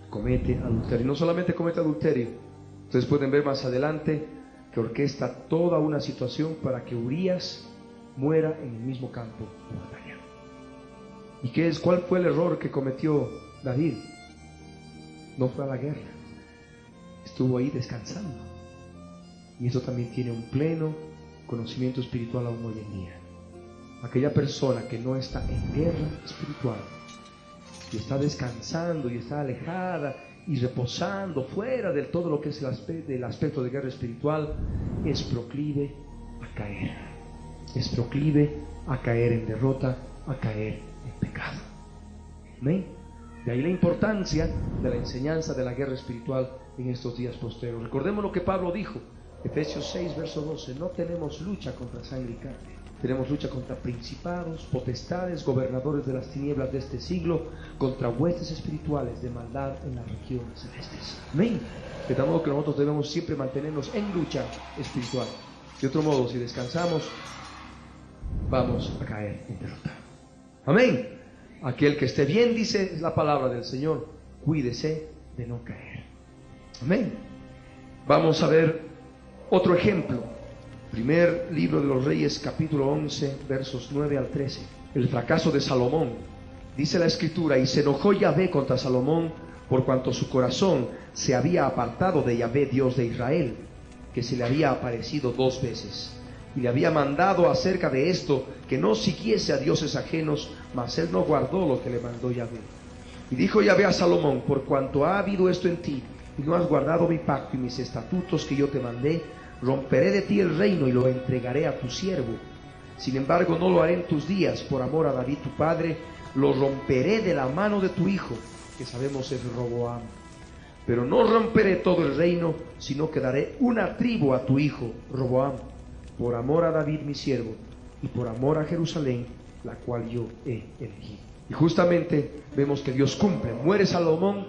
Comete adulterio. No solamente comete adulterio, ustedes pueden ver más adelante que orquesta toda una situación para que Urías muera en el mismo campo de batalla. ¿Y cuál fue el error que cometió David? No fue a la guerra, estuvo ahí descansando. Y eso también tiene un pleno conocimiento espiritual aún hoy en día. Aquella persona que no está en guerra espiritual y está descansando y está alejada y reposando fuera de todo lo que es el aspecto de guerra espiritual, es proclive a caer. Es proclive a caer en derrota, a caer en pecado. ¿Amén? De ahí la importancia de la enseñanza de la guerra espiritual en estos días posteriores. Recordemos lo que Pablo dijo, Efesios 6, verso 12: no tenemos lucha contra sangre y carne, tenemos lucha contra principados, potestades, gobernadores de las tinieblas de este siglo, contra huestes espirituales de maldad en las regiones celestes. Amén. De tal modo que nosotros debemos siempre mantenernos en lucha espiritual. De otro modo, si descansamos, vamos a caer en derrota. Amén. Aquel que esté bien, dice la palabra del Señor, cuídese de no caer. Amén. Vamos a ver otro ejemplo. Primer libro de los Reyes, capítulo 11, versos 9 al 13. El fracaso de Salomón. Dice la Escritura: y se enojó Yahvé contra Salomón, por cuanto su corazón se había apartado de Yahvé, Dios de Israel, que se le había aparecido 2 veces. Y le había mandado acerca de esto que no siguiese a dioses ajenos, mas él no guardó lo que le mandó Yahvé. Y dijo Yahvé a Salomón: por cuanto ha habido esto en ti, y no has guardado mi pacto y mis estatutos que yo te mandé, romperé de ti el reino y lo entregaré a tu siervo. Sin embargo, no lo haré en tus días, por amor a David tu padre, lo romperé de la mano de tu hijo, que sabemos es Roboam. Pero no romperé todo el reino, sino que daré una tribu a tu hijo, Roboam, por amor a David mi siervo, y por amor a Jerusalén, la cual yo he elegido. Y justamente vemos que Dios cumple. Muere Salomón,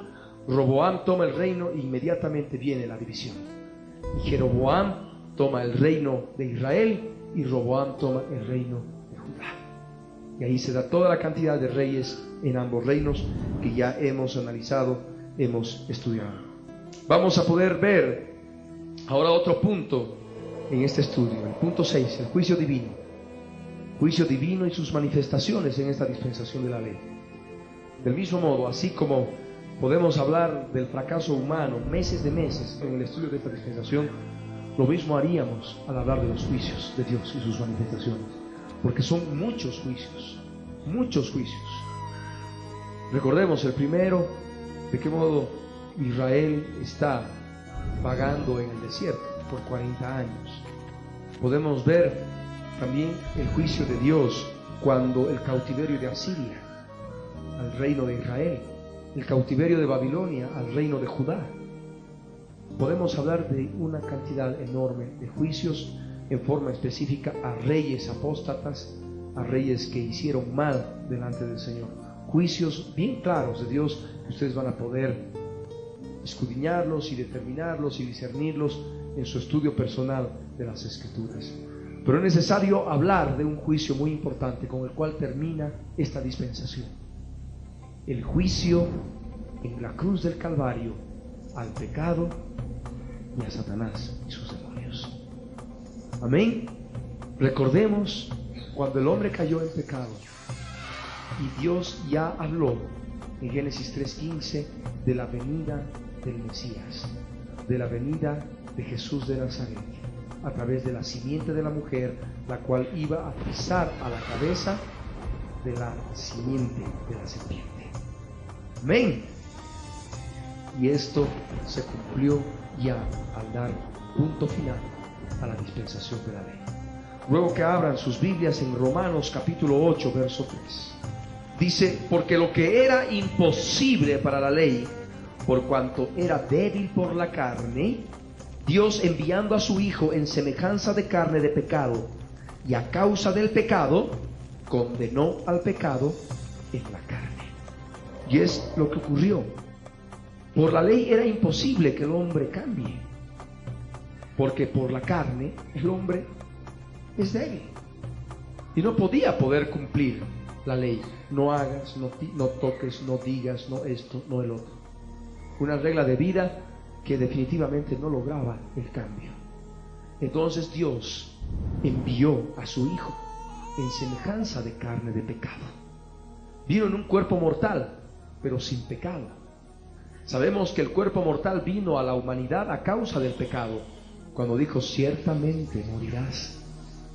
Roboam toma el reino e inmediatamente viene la división. Y Jeroboam toma el reino de Israel y Roboam toma el reino de Judá. Y ahí se da toda la cantidad de reyes en ambos reinos que ya hemos analizado, hemos estudiado. Vamos a poder ver ahora otro punto en este estudio, el punto 6, el juicio divino. Juicio divino y sus manifestaciones en esta dispensación de la ley. Del mismo modo, así como podemos hablar del fracaso humano meses de meses en el estudio de esta dispensación, lo mismo haríamos al hablar de los juicios de Dios y sus manifestaciones, porque son muchos juicios, muchos juicios. Recordemos el primero, de qué modo Israel está vagando en el desierto por 40 años. Podemos ver también el juicio de Dios cuando el cautiverio de Asiria al reino de Israel, el cautiverio de Babilonia al reino de Judá. Podemos hablar de una cantidad enorme de juicios en forma específica a reyes apóstatas, a reyes que hicieron mal delante del Señor. Juicios bien claros de Dios que ustedes van a poder escudriñarlos y determinarlos y discernirlos en su estudio personal de las Escrituras. Pero es necesario hablar de un juicio muy importante con el cual termina esta dispensación: el juicio en la cruz del Calvario al pecado y a Satanás y sus demonios. Amén. Recordemos cuando el hombre cayó en pecado y Dios ya habló en Génesis 3:15 de la venida del Mesías, de la venida de Jesús de Nazaret. a través de la simiente de la mujer, la cual iba a pisar a la cabeza de la simiente de la serpiente. Amén. Y esto se cumplió ya al dar punto final a la dispensación de la ley. Ruego que abran sus Biblias en Romanos capítulo 8, verso 3. Dice: porque lo que era imposible para la ley, por cuanto era débil por la carne, Dios, enviando a su Hijo en semejanza de carne de pecado, y a causa del pecado, condenó al pecado en la carne. Y es lo que ocurrió. Por la ley era imposible que el hombre cambie, porque por la carne el hombre es débil y no podía poder cumplir la ley. No hagas, no toques, no digas, no esto, no el otro. Una regla de vida que definitivamente no lograba el cambio. Entonces Dios envió a su Hijo en semejanza de carne de pecado. Vino en un cuerpo mortal, pero sin pecado. Sabemos que el cuerpo mortal vino a la humanidad a causa del pecado, cuando dijo: ciertamente morirás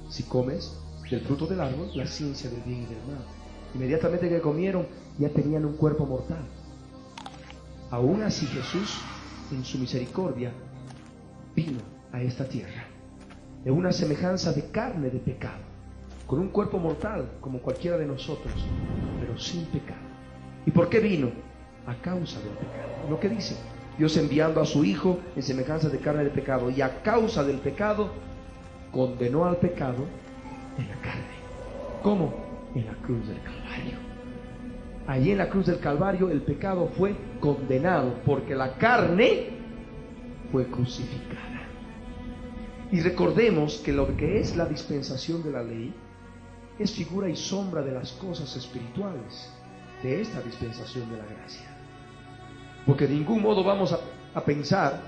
si comes del fruto del árbol, la ciencia del bien y del mal. Inmediatamente que comieron, ya tenían un cuerpo mortal. Aún así, Jesús, en su misericordia, vino a esta tierra en una semejanza de carne de pecado, con un cuerpo mortal como cualquiera de nosotros, pero sin pecado. ¿Y por qué vino? A causa del pecado. Lo que dice: Dios, enviando a su Hijo en semejanza de carne de pecado, y a causa del pecado condenó al pecado en la carne. ¿Cómo? En la cruz del Calvario. Allí en la cruz del Calvario el pecado fue condenado, porque la carne fue crucificada. Y recordemos que lo que es la dispensación de la ley es figura y sombra de las cosas espirituales de esta dispensación de la gracia. Porque de ningún modo vamos a pensar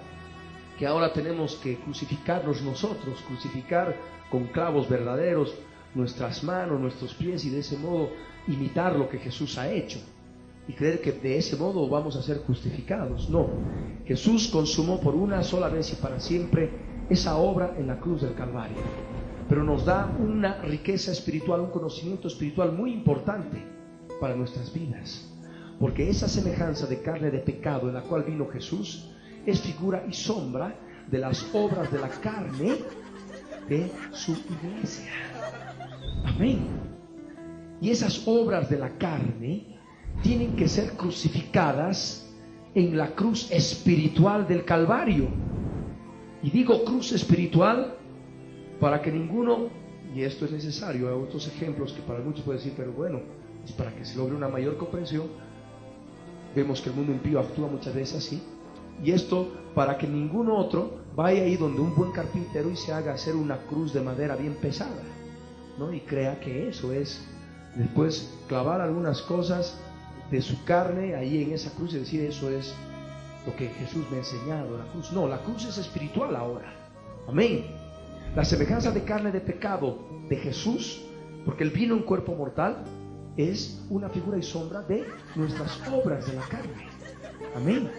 que ahora tenemos que crucificarnos nosotros, crucificar con clavos verdaderos nuestras manos, nuestros pies, y de ese modo imitar lo que Jesús ha hecho y creer que de ese modo vamos a ser justificados. No, Jesús consumó por una sola vez y para siempre esa obra en la cruz del Calvario, pero nos da una riqueza espiritual, un conocimiento espiritual muy importante para nuestras vidas, porque esa semejanza de carne de pecado en la cual vino Jesús es figura y sombra de las obras de la carne de su iglesia. Amén. Y esas obras de la carne tienen que ser crucificadas en la cruz espiritual del Calvario. Y digo cruz espiritual para que ninguno, y esto es necesario, hay otros ejemplos que para muchos pueden decir, pero bueno, es para que se logre una mayor comprensión. Vemos que el mundo impío actúa muchas veces así, y esto para que ningún otro vaya ahí donde un buen carpintero y se haga hacer una cruz de madera bien pesada, ¿no? Y crea que eso es después clavar algunas cosas de su carne ahí en esa cruz y decir: eso es lo que Jesús me ha enseñado, la cruz. No, la cruz es espiritual ahora. Amén. La semejanza de carne de pecado de Jesús, porque Él vino en cuerpo mortal, es una figura y sombra de nuestras obras de la carne. Amén.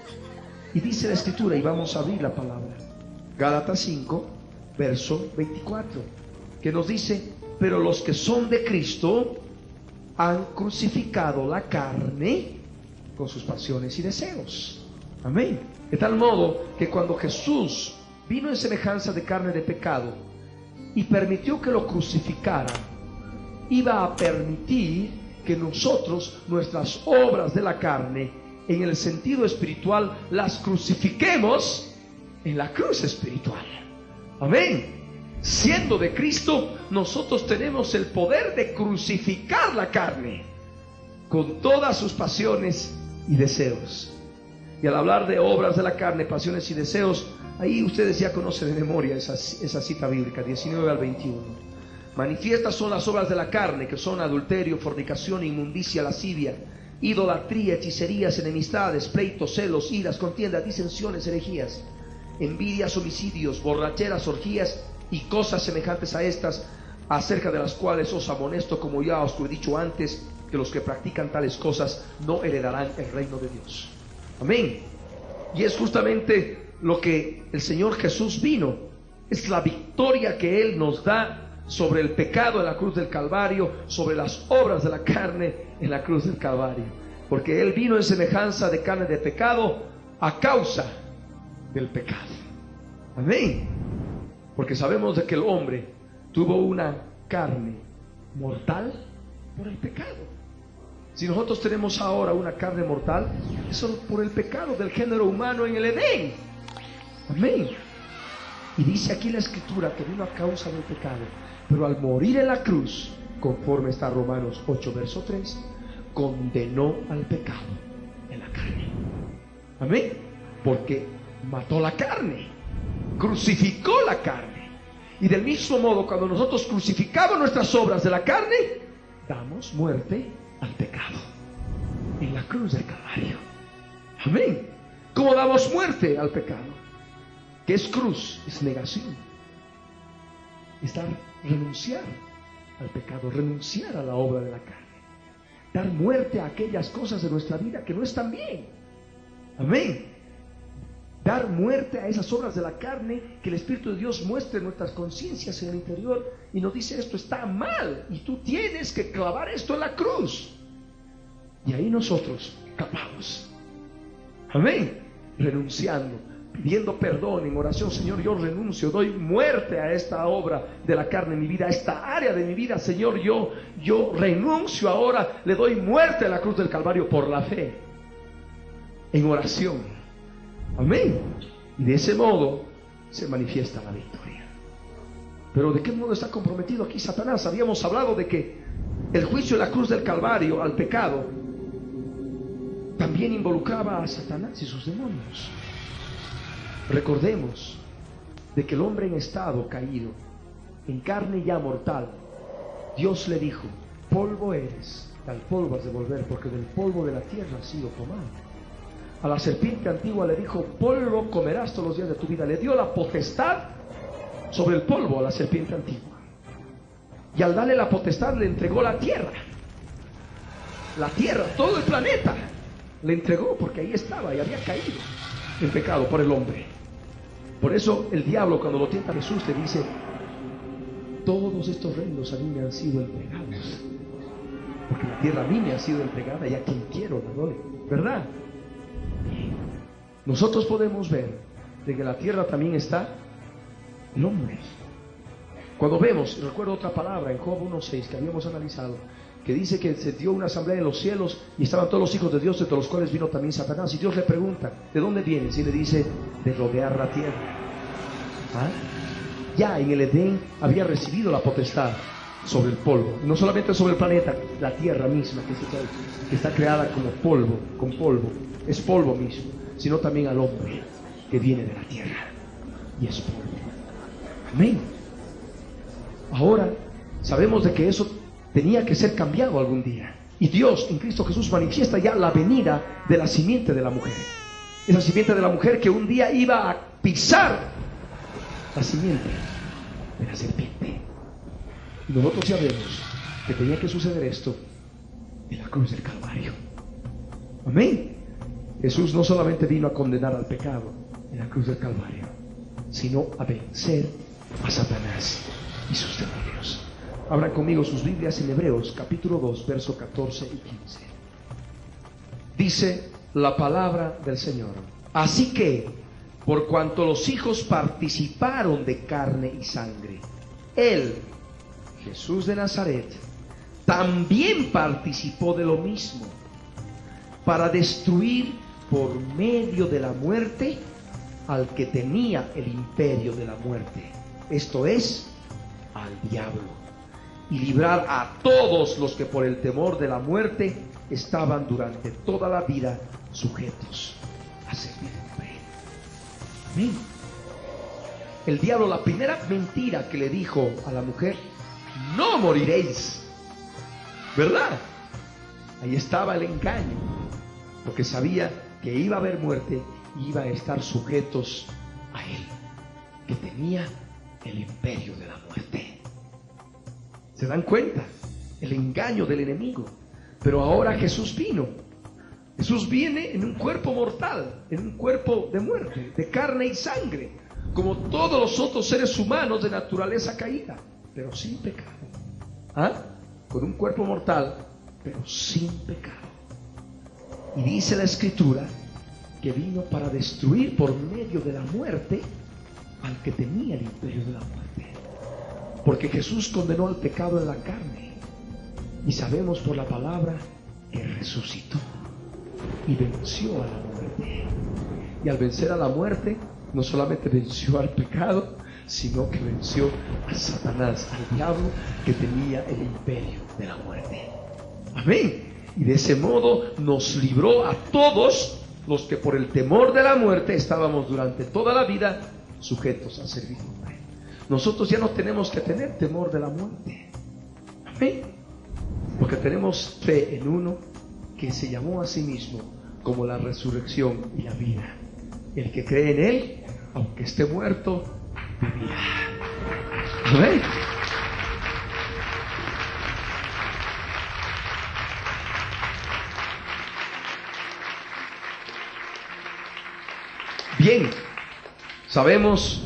Y dice la Escritura, y vamos a abrir la palabra, Gálatas 5, verso 24, que nos dice: pero los que son de Cristo han crucificado la carne con sus pasiones y deseos. Amén. De tal modo que cuando Jesús vino en semejanza de carne de pecado y permitió que lo crucificaran, iba a permitir que nosotros, nuestras obras de la carne, en el sentido espiritual, las crucifiquemos en la cruz espiritual. Amén. Siendo de Cristo, nosotros tenemos el poder de crucificar la carne con todas sus pasiones y deseos. Y al hablar de obras de la carne, pasiones y deseos, ahí ustedes ya conocen de memoria esa cita bíblica, 19 al 21. Manifiestas son las obras de la carne, que son adulterio, fornicación, inmundicia, lascivia, idolatría, hechicerías, enemistades, pleitos, celos, iras, contiendas, disensiones, herejías, envidias, homicidios, borracheras, orgías y cosas semejantes a estas, acerca de las cuales os amonesto, como ya os lo he dicho antes, que los que practican tales cosas no heredarán el reino de Dios. Amén. Y es justamente lo que el Señor Jesús vino, es la victoria victoria que Él nos da sobre el pecado en la cruz del Calvario, sobre las obras de la carne en la cruz del Calvario. Porque Él vino en semejanza de carne de pecado a causa del pecado. Amén. Porque sabemos de que el hombre tuvo una carne mortal por el pecado. Si nosotros tenemos ahora una carne mortal, es solo por el pecado del género humano en el Edén. Amén. Y dice aquí la Escritura que vino a causa del pecado, pero al morir en la cruz, conforme está Romanos 8, verso 3, condenó al pecado en la carne. Amén. Porque mató la carne, crucificó la carne. Y del mismo modo, cuando nosotros crucificamos nuestras obras de la carne, damos muerte al pecado en la cruz del Calvario. Amén. ¿Cómo damos muerte al pecado? ¿Qué es cruz? Es negación. Estar, renunciar al pecado, renunciar a la obra de la carne, dar muerte a aquellas cosas de nuestra vida que no están bien. Amén. Dar muerte a esas obras de la carne, que el Espíritu de Dios muestre nuestras conciencias en el interior y nos dice: esto está mal y tú tienes que clavar esto en la cruz. Y ahí nosotros clamamos. Amén. Renunciando, pidiendo perdón en oración: Señor, yo renuncio, doy muerte a esta obra de la carne en mi vida, a esta área de mi vida. Señor, yo renuncio ahora, le doy muerte a la cruz del Calvario por la fe, en oración. Amén. Y de ese modo se manifiesta la victoria. Pero ¿de qué modo está comprometido aquí Satanás? Habíamos hablado de que el juicio en la cruz del Calvario al pecado también involucraba a Satanás y sus demonios. Recordemos de que el hombre en estado caído, en carne ya mortal, Dios le dijo: polvo eres, al polvo has de volver, porque del polvo de la tierra has sido tomado. A la serpiente antigua le dijo: polvo comerás todos los días de tu vida. Le dio la potestad sobre el polvo a la serpiente antigua. Y al darle la potestad le entregó la tierra. La tierra, todo el planeta le entregó, porque ahí estaba y había caído en pecado por el hombre. Por eso el diablo, cuando lo tienta a Jesús, le dice: todos estos reinos a mí me han sido entregados, porque la tierra a mí me ha sido entregada y a quien quiero la doy. ¿Verdad? Nosotros podemos ver de que en la tierra también está el hombre. Cuando vemos, recuerdo otra palabra en Job 1:6 que habíamos analizado, que dice que se dio una asamblea en los cielos y estaban todos los hijos de Dios, entre los cuales vino también Satanás. Y Dios le pregunta: ¿de dónde vienes? Y le dice: de rodear la tierra. ¿Ah? Ya en el Edén había recibido la potestad sobre el polvo, y no solamente sobre el planeta, la tierra misma que está creada como polvo, con polvo, es polvo mismo, sino también al hombre que viene de la tierra y es polvo. Amén. Ahora sabemos de que eso tenía que ser cambiado algún día, y Dios en Cristo Jesús manifiesta ya la venida de la simiente de la mujer, esa simiente de la mujer que un día iba a pisar la simiente de la serpiente. Y nosotros ya vemos que tenía que suceder esto en la cruz del Calvario. Amén. Jesús no solamente vino a condenar al pecado en la cruz del Calvario, sino a vencer a Satanás y sus demonios. Abran conmigo sus Biblias en Hebreos capítulo 2, verso 14 y 15. Dice la palabra del Señor: así que, por cuanto los hijos participaron de carne y sangre, Él, Jesús de Nazaret, también participó de lo mismo, para destruir por medio de la muerte al que tenía el imperio de la muerte, esto es, al diablo, y librar a todos los que por el temor de la muerte estaban durante toda la vida sujetos a servidumbre. Amén. El diablo, la primera mentira que le dijo a la mujer: no moriréis, ¿verdad? Ahí estaba el engaño, porque sabía que iba a haber muerte y iban a estar sujetos a él, que tenía el imperio de la muerte. ¿Se dan cuenta? El engaño del enemigo. Pero ahora Jesús vino. Jesús viene en un cuerpo mortal, en un cuerpo de muerte, de carne y sangre, como todos los otros seres humanos de naturaleza caída, pero sin pecado. ¿Ah? Con un cuerpo mortal, pero sin pecado. Y dice la Escritura que vino para destruir por medio de la muerte al que tenía el imperio de la muerte. Porque Jesús condenó el pecado en la carne. Y sabemos por la palabra que resucitó y venció a la muerte. Y al vencer a la muerte, no solamente venció al pecado, sino que venció a Satanás, al diablo que tenía el imperio de la muerte. Amén. Y de ese modo nos libró a todos los que por el temor de la muerte estábamos durante toda la vida sujetos a servidumbre. Nosotros ya no tenemos que tener temor de la muerte. Amén. Porque tenemos fe en uno que se llamó a sí mismo como la resurrección y la vida. El que cree en Él, aunque esté muerto, vivirá. Amén. Bien, sabemos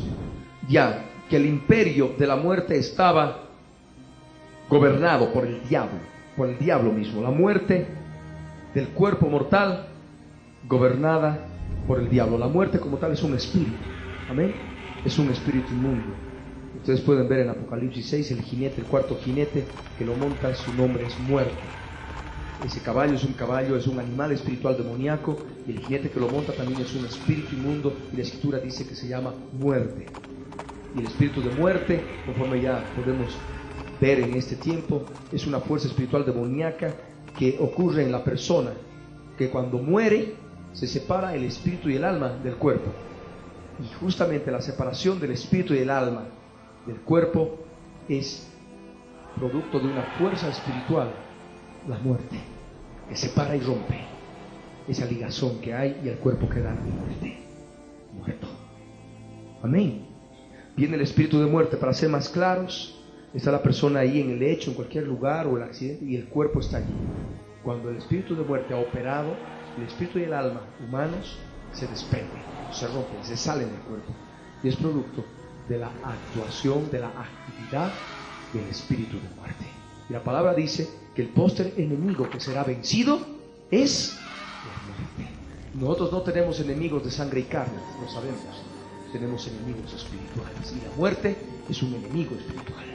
ya que el imperio de la muerte estaba gobernado por el diablo mismo. La muerte del cuerpo mortal gobernada por el diablo. La muerte como tal es un espíritu, amén, es un espíritu inmundo. Ustedes pueden ver en Apocalipsis 6 el jinete, el cuarto jinete que lo monta, su nombre es Muerte. Ese caballo, es un animal espiritual demoníaco, y el jinete que lo monta también es un espíritu inmundo, y la Escritura dice que se llama Muerte. Y el espíritu de muerte, conforme ya podemos ver en este tiempo, es una fuerza espiritual demoníaca que ocurre en la persona, que cuando muere se separa el espíritu y el alma del cuerpo. Y justamente la separación del espíritu y el alma del cuerpo es producto de una fuerza espiritual, la muerte, que separa y rompe esa ligazón que hay, y el cuerpo queda muerto. Amén. Viene el espíritu de muerte. Para ser más claros, está la persona ahí en el lecho, en cualquier lugar, o el accidente, y el cuerpo está allí. Cuando el espíritu de muerte ha operado, el espíritu y el alma humanos se desprenden, se rompen, se salen del cuerpo, y es producto de la actuación, de la actividad del espíritu de muerte. Y la palabra dice que el póster enemigo que será vencido es la muerte. Nosotros no tenemos enemigos de sangre y carne, lo sabemos. Tenemos enemigos espirituales, y la muerte es un enemigo espiritual.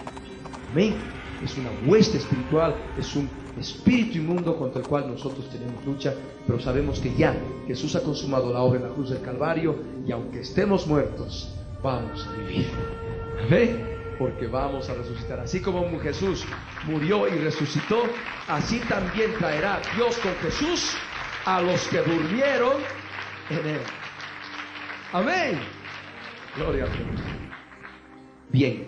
Amén. Es una hueste espiritual, es un espíritu inmundo contra el cual nosotros tenemos lucha, pero sabemos que ya Jesús ha consumado la obra en la cruz del Calvario, y aunque estemos muertos, vamos a vivir. Amén. Porque vamos a resucitar. Así como Jesús murió y resucitó, así también traerá Dios con Jesús a los que durmieron en Él. Amén. Gloria a Dios. Bien,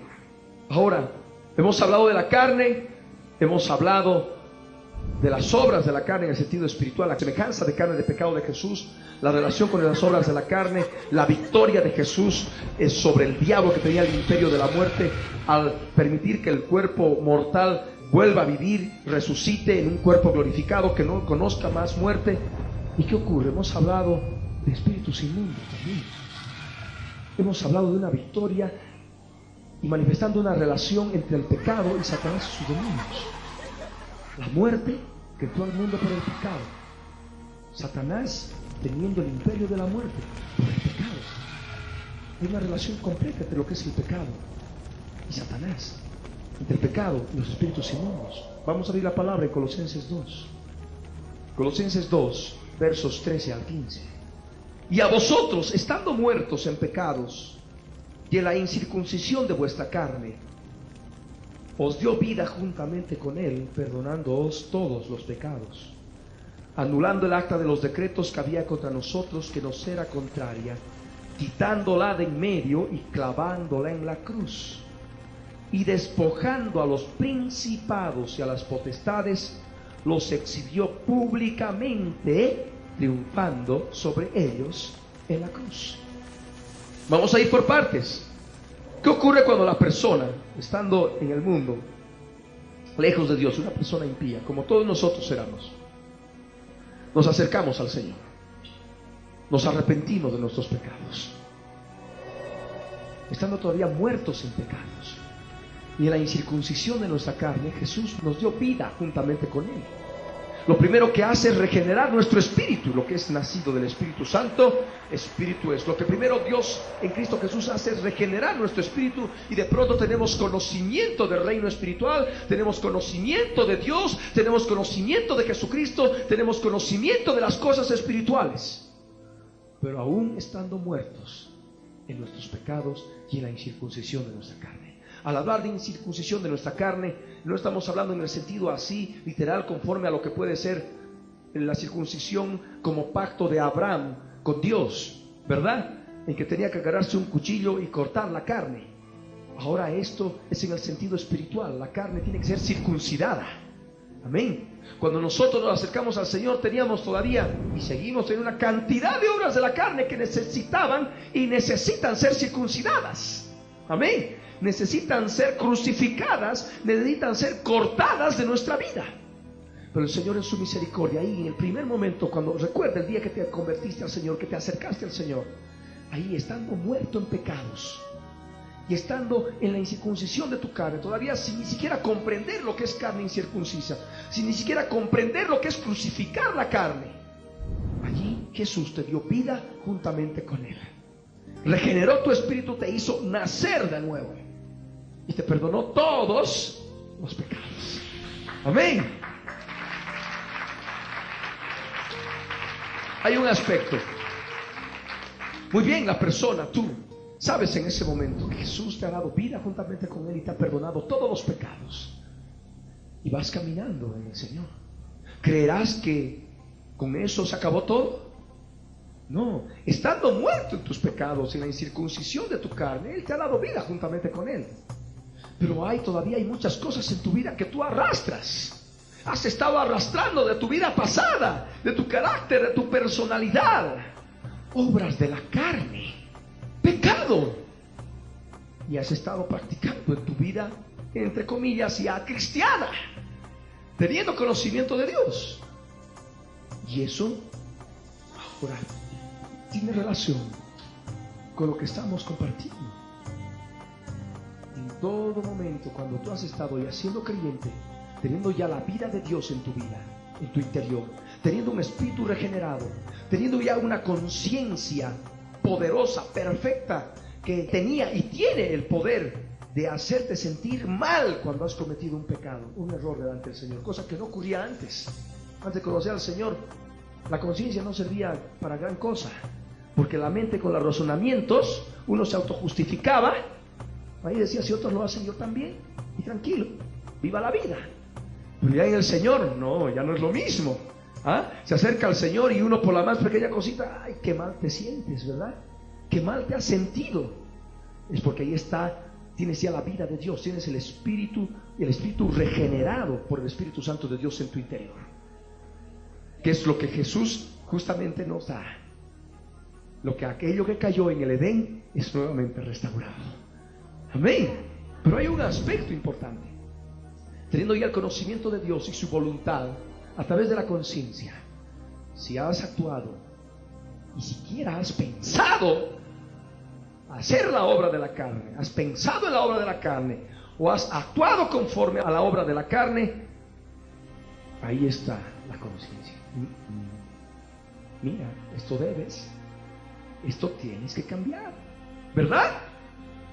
ahora hemos hablado de la carne, hemos hablado de las obras de la carne en el sentido espiritual, la semejanza de carne de pecado de Jesús, la relación con las obras de la carne, la victoria de Jesús sobre el diablo que tenía el imperio de la muerte al permitir que el cuerpo mortal vuelva a vivir, resucite en un cuerpo glorificado que no conozca más muerte. ¿Y qué ocurre? Hemos hablado de espíritus inmundos también. Hemos hablado de una victoria y manifestando una relación entre el pecado y Satanás y sus demonios. La muerte que entró al mundo por el pecado, Satanás teniendo el imperio de la muerte por el pecado. Hay una relación completa entre lo que es el pecado y Satanás, entre el pecado y los espíritus inmundos. Vamos a abrir la palabra en Colosenses 2. Colosenses 2, versos 13 al 15. Y a vosotros, estando muertos en pecados y en la incircuncisión de vuestra carne, os dio vida juntamente con Él, perdonándoos todos los pecados, anulando el acta de los decretos que había contra nosotros, que nos era contraria, quitándola de en medio y clavándola en la cruz, y despojando a los principados y a las potestades, los exhibió públicamente, triunfando sobre ellos en la cruz. Vamos a ir por partes. ¿Qué ocurre cuando la persona, estando en el mundo, lejos de Dios, una persona impía, como todos nosotros éramos, nos acercamos al Señor, nos arrepentimos de nuestros pecados, estando todavía muertos en pecados. Y en la incircuncisión de nuestra carne, Jesús nos dio vida juntamente con Él. Lo primero que hace es regenerar nuestro espíritu. Lo que es nacido del Espíritu Santo, espíritu es. Lo que primero Dios en Cristo Jesús hace es regenerar nuestro espíritu, y de pronto tenemos conocimiento del reino espiritual, tenemos conocimiento de Dios, tenemos conocimiento de Jesucristo, tenemos conocimiento de las cosas espirituales. Pero aún estando muertos en nuestros pecados y en la incircuncisión de nuestra carne. Al hablar de incircuncisión de nuestra carne, no estamos hablando en el sentido así, literal, conforme a lo que puede ser la circuncisión como pacto de Abraham con Dios, ¿verdad? En que tenía que agarrarse un cuchillo y cortar la carne. Ahora esto es en el sentido espiritual. La carne tiene que ser circuncidada. Amén. Cuando nosotros nos acercamos al Señor, teníamos todavía y seguimos en una cantidad de obras de la carne que necesitaban y necesitan ser circuncidadas. Amén. Necesitan ser crucificadas, necesitan ser cortadas de nuestra vida. Pero el Señor en su misericordia, ahí en el primer momento, cuando recuerda el día que te convertiste al Señor, que te acercaste al Señor, ahí estando muerto en pecados y estando en la incircuncisión de tu carne, todavía sin ni siquiera comprender lo que es carne incircuncisa, sin ni siquiera comprender lo que es crucificar la carne, allí Jesús te dio vida juntamente con Él. Regeneró tu espíritu, te hizo nacer de nuevo y te perdonó todos los pecados. Amén. Hay un aspecto. Muy bien, la persona, tú sabes en ese momento que Jesús te ha dado vida juntamente con Él y te ha perdonado todos los pecados, y vas caminando en el Señor. ¿Creerás que con eso se acabó todo? No, estando muerto en tus pecados, en la incircuncisión de tu carne, Él te ha dado vida juntamente con Él. Pero todavía hay muchas cosas en tu vida que tú arrastras. Has estado arrastrando de tu vida pasada, de tu carácter, de tu personalidad, obras de la carne, pecado. Y has estado practicando en tu vida, entre comillas, ya cristiana, teniendo conocimiento de Dios. Y eso ahora tiene relación con lo que estamos compartiendo. En todo momento, cuando tú has estado ya siendo creyente, teniendo ya la vida de Dios en tu vida, en tu interior, teniendo un espíritu regenerado, teniendo ya una conciencia poderosa, perfecta, que tenía y tiene el poder de hacerte sentir mal cuando has cometido un pecado, un error delante del Señor, cosa que no ocurría antes. Antes de conocer al Señor, la conciencia no servía para gran cosa, porque la mente con los razonamientos, uno se autojustificaba, ahí decía, si otros lo hacen yo también, y tranquilo, viva la vida. Pero ya en el Señor, no, ya no es lo mismo. Se acerca al Señor y uno por la más pequeña cosita, ay, qué mal te sientes, ¿verdad? Qué mal te has sentido. Es porque ahí está, tienes ya la vida de Dios, tienes el Espíritu regenerado por el Espíritu Santo de Dios en tu interior, que es lo que Jesús justamente nos da. Lo que aquello que cayó en el Edén es nuevamente restaurado. Amén. Pero hay un aspecto importante. Teniendo ya el conocimiento de Dios y su voluntad a través de la conciencia, si has actuado y siquiera has pensado hacer la obra de la carne, has pensado en la obra de la carne o has actuado conforme a la obra de la carne, ahí está la conciencia. Mira, esto debes, esto tienes que cambiar, ¿verdad?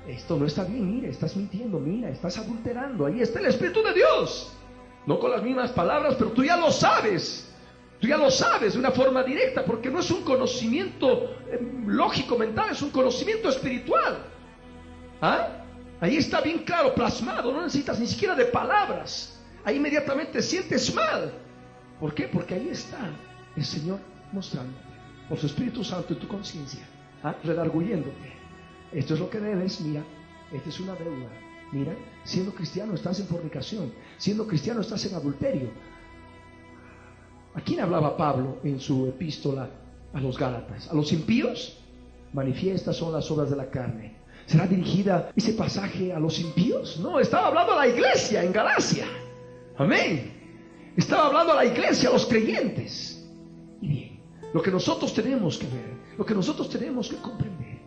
Esto no está bien, mira, estás mintiendo, mira, estás adulterando. Ahí está el Espíritu de Dios, no con las mismas palabras, pero tú ya lo sabes. Tú ya lo sabes de una forma directa, porque no es un conocimiento lógico, mental, es un conocimiento espiritual. Ahí está bien claro, plasmado, no necesitas ni siquiera de palabras. Ahí inmediatamente sientes mal. ¿Por qué? Porque ahí está el Señor mostrándote por su Espíritu Santo en tu conciencia, redarguyéndote. Esto es lo que debes, mira, esta es una deuda. Mira, siendo cristiano estás en fornicación, siendo cristiano estás en adulterio. ¿A quién hablaba Pablo en su epístola a los Gálatas? ¿A los impíos? Manifiestas son las obras de la carne. ¿Será dirigida ese pasaje a los impíos? No, estaba hablando a la iglesia en Galacia. Amén. Estaba hablando a la iglesia, a los creyentes. Y bien, lo que nosotros tenemos que ver, lo que nosotros tenemos que comprender,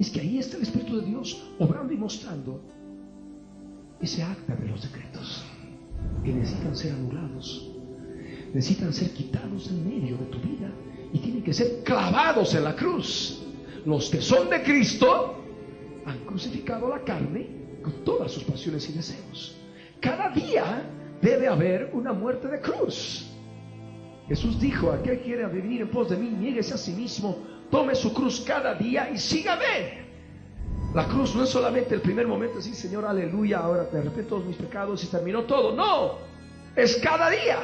es que ahí está el Espíritu de Dios obrando y mostrando ese acta de los decretos que necesitan ser anulados, necesitan ser quitados en medio de tu vida y tienen que ser clavados en la cruz. Los que son de Cristo han crucificado la carne con todas sus pasiones y deseos. Cada día debe haber una muerte de cruz. Jesús dijo: aquel que quiere venir en pos de mí, niéguese a sí mismo, tome su cruz cada día y sígame. La cruz no es solamente el primer momento, así, Señor, aleluya, ahora te arrepiento todos mis pecados y terminó todo. No, es cada día.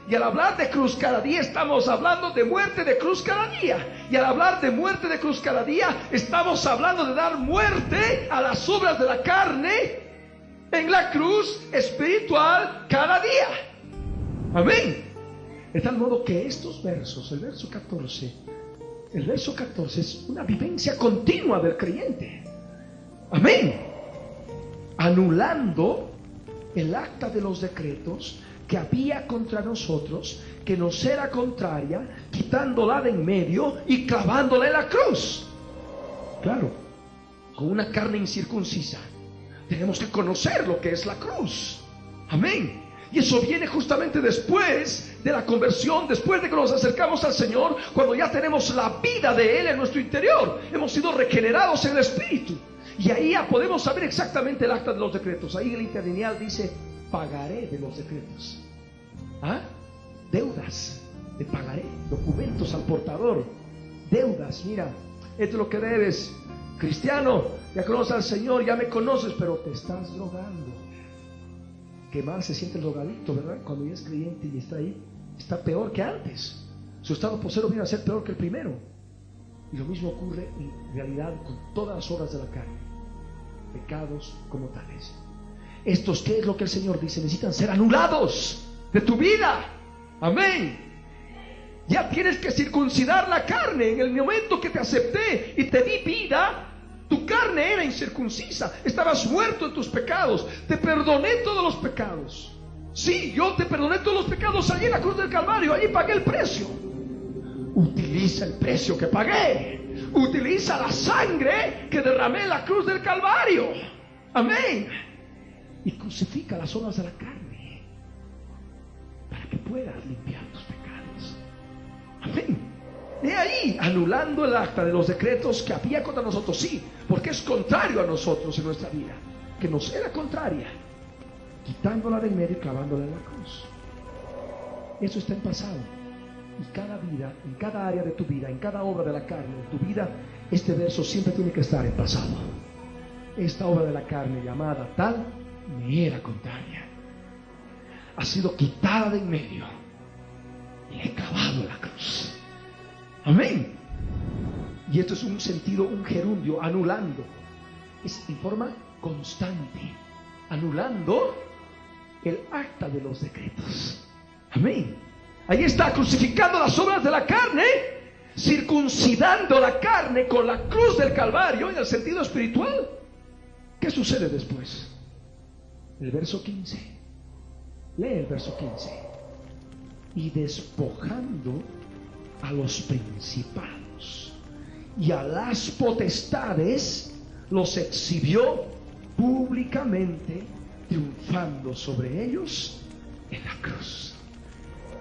Y al hablar de cruz cada día, estamos hablando de muerte de cruz cada día. Y al hablar de muerte de cruz cada día, estamos hablando de dar muerte a las obras de la carne en la cruz espiritual cada día. Amén. De tal modo que estos versos, el verso 14 es una vivencia continua del creyente. Amén. Anulando el acta de los decretos que había contra nosotros, que nos era contraria, quitándola de en medio y clavándola en la cruz. Claro, con una carne incircuncisa tenemos que conocer lo que es la cruz. Amén. Y eso viene justamente después de la conversión, después de que nos acercamos al Señor, cuando ya tenemos la vida de Él en nuestro interior, hemos sido regenerados en el Espíritu. Y ahí ya podemos saber exactamente el acta de los decretos. Ahí en el interlineal dice: pagaré de los decretos. Deudas, te pagaré. Documentos al portador. Deudas, mira, esto es lo que debes. Cristiano, ya conoces al Señor, ya me conoces, pero te estás drogando. Qué mal se siente el drogadicto, ¿verdad? Cuando ya es creyente y está ahí, está peor que antes. Su estado posero viene a ser peor que el primero. Y lo mismo ocurre en realidad con todas las obras de la carne, pecados como tales. Estos, ¿qué es lo que el Señor dice? Necesitan ser anulados de tu vida. Amén. Ya tienes que circuncidar la carne. En el momento que te acepté y te di vida, tu carne era incircuncisa. Estabas muerto en tus pecados. Te perdoné todos los pecados. Sí, yo te perdoné todos los pecados allí en la cruz del Calvario. Allí pagué el precio. Utiliza el precio que pagué. Utiliza la sangre que derramé en la cruz del Calvario. Amén. Y crucifica las obras de la carne para que puedas limpiar tus pecados. Amén. De ahí, anulando el acta de los decretos que había contra nosotros. Sí, porque es contrario a nosotros en nuestra vida, que nos era contraria, quitándola de en medio y clavándola en la cruz. Eso está en pasado. Y cada vida, en cada área de tu vida, en cada obra de la carne de tu vida, este verso siempre tiene que estar en pasado. Esta obra de la carne llamada tal me era contraria, ha sido quitada de en medio y he clavado en la cruz. Amén. Y esto es un sentido, un gerundio, anulando. Es en forma constante, anulando el acta de los decretos. Amén. Ahí está, crucificando las obras de la carne, circuncidando la carne con la cruz del Calvario en el sentido espiritual. ¿Qué sucede después? El verso 15. Lee el verso 15. Y despojando a los principados y a las potestades, los exhibió públicamente, triunfando sobre ellos en la cruz.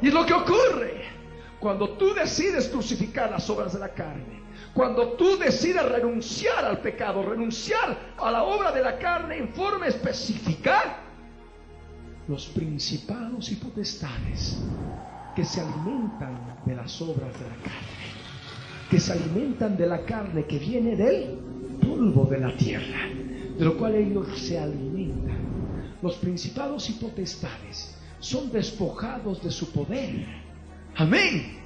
Y es lo que ocurre cuando tú decides crucificar las obras de la carne, cuando tú decides renunciar al pecado, renunciar a la obra de la carne en forma específica. Los principados y potestades que se alimentan de las obras de la carne, que se alimentan de la carne que viene del polvo de la tierra, de lo cual ellos se alimentan. Los principados y potestades son despojados de su poder. Amén.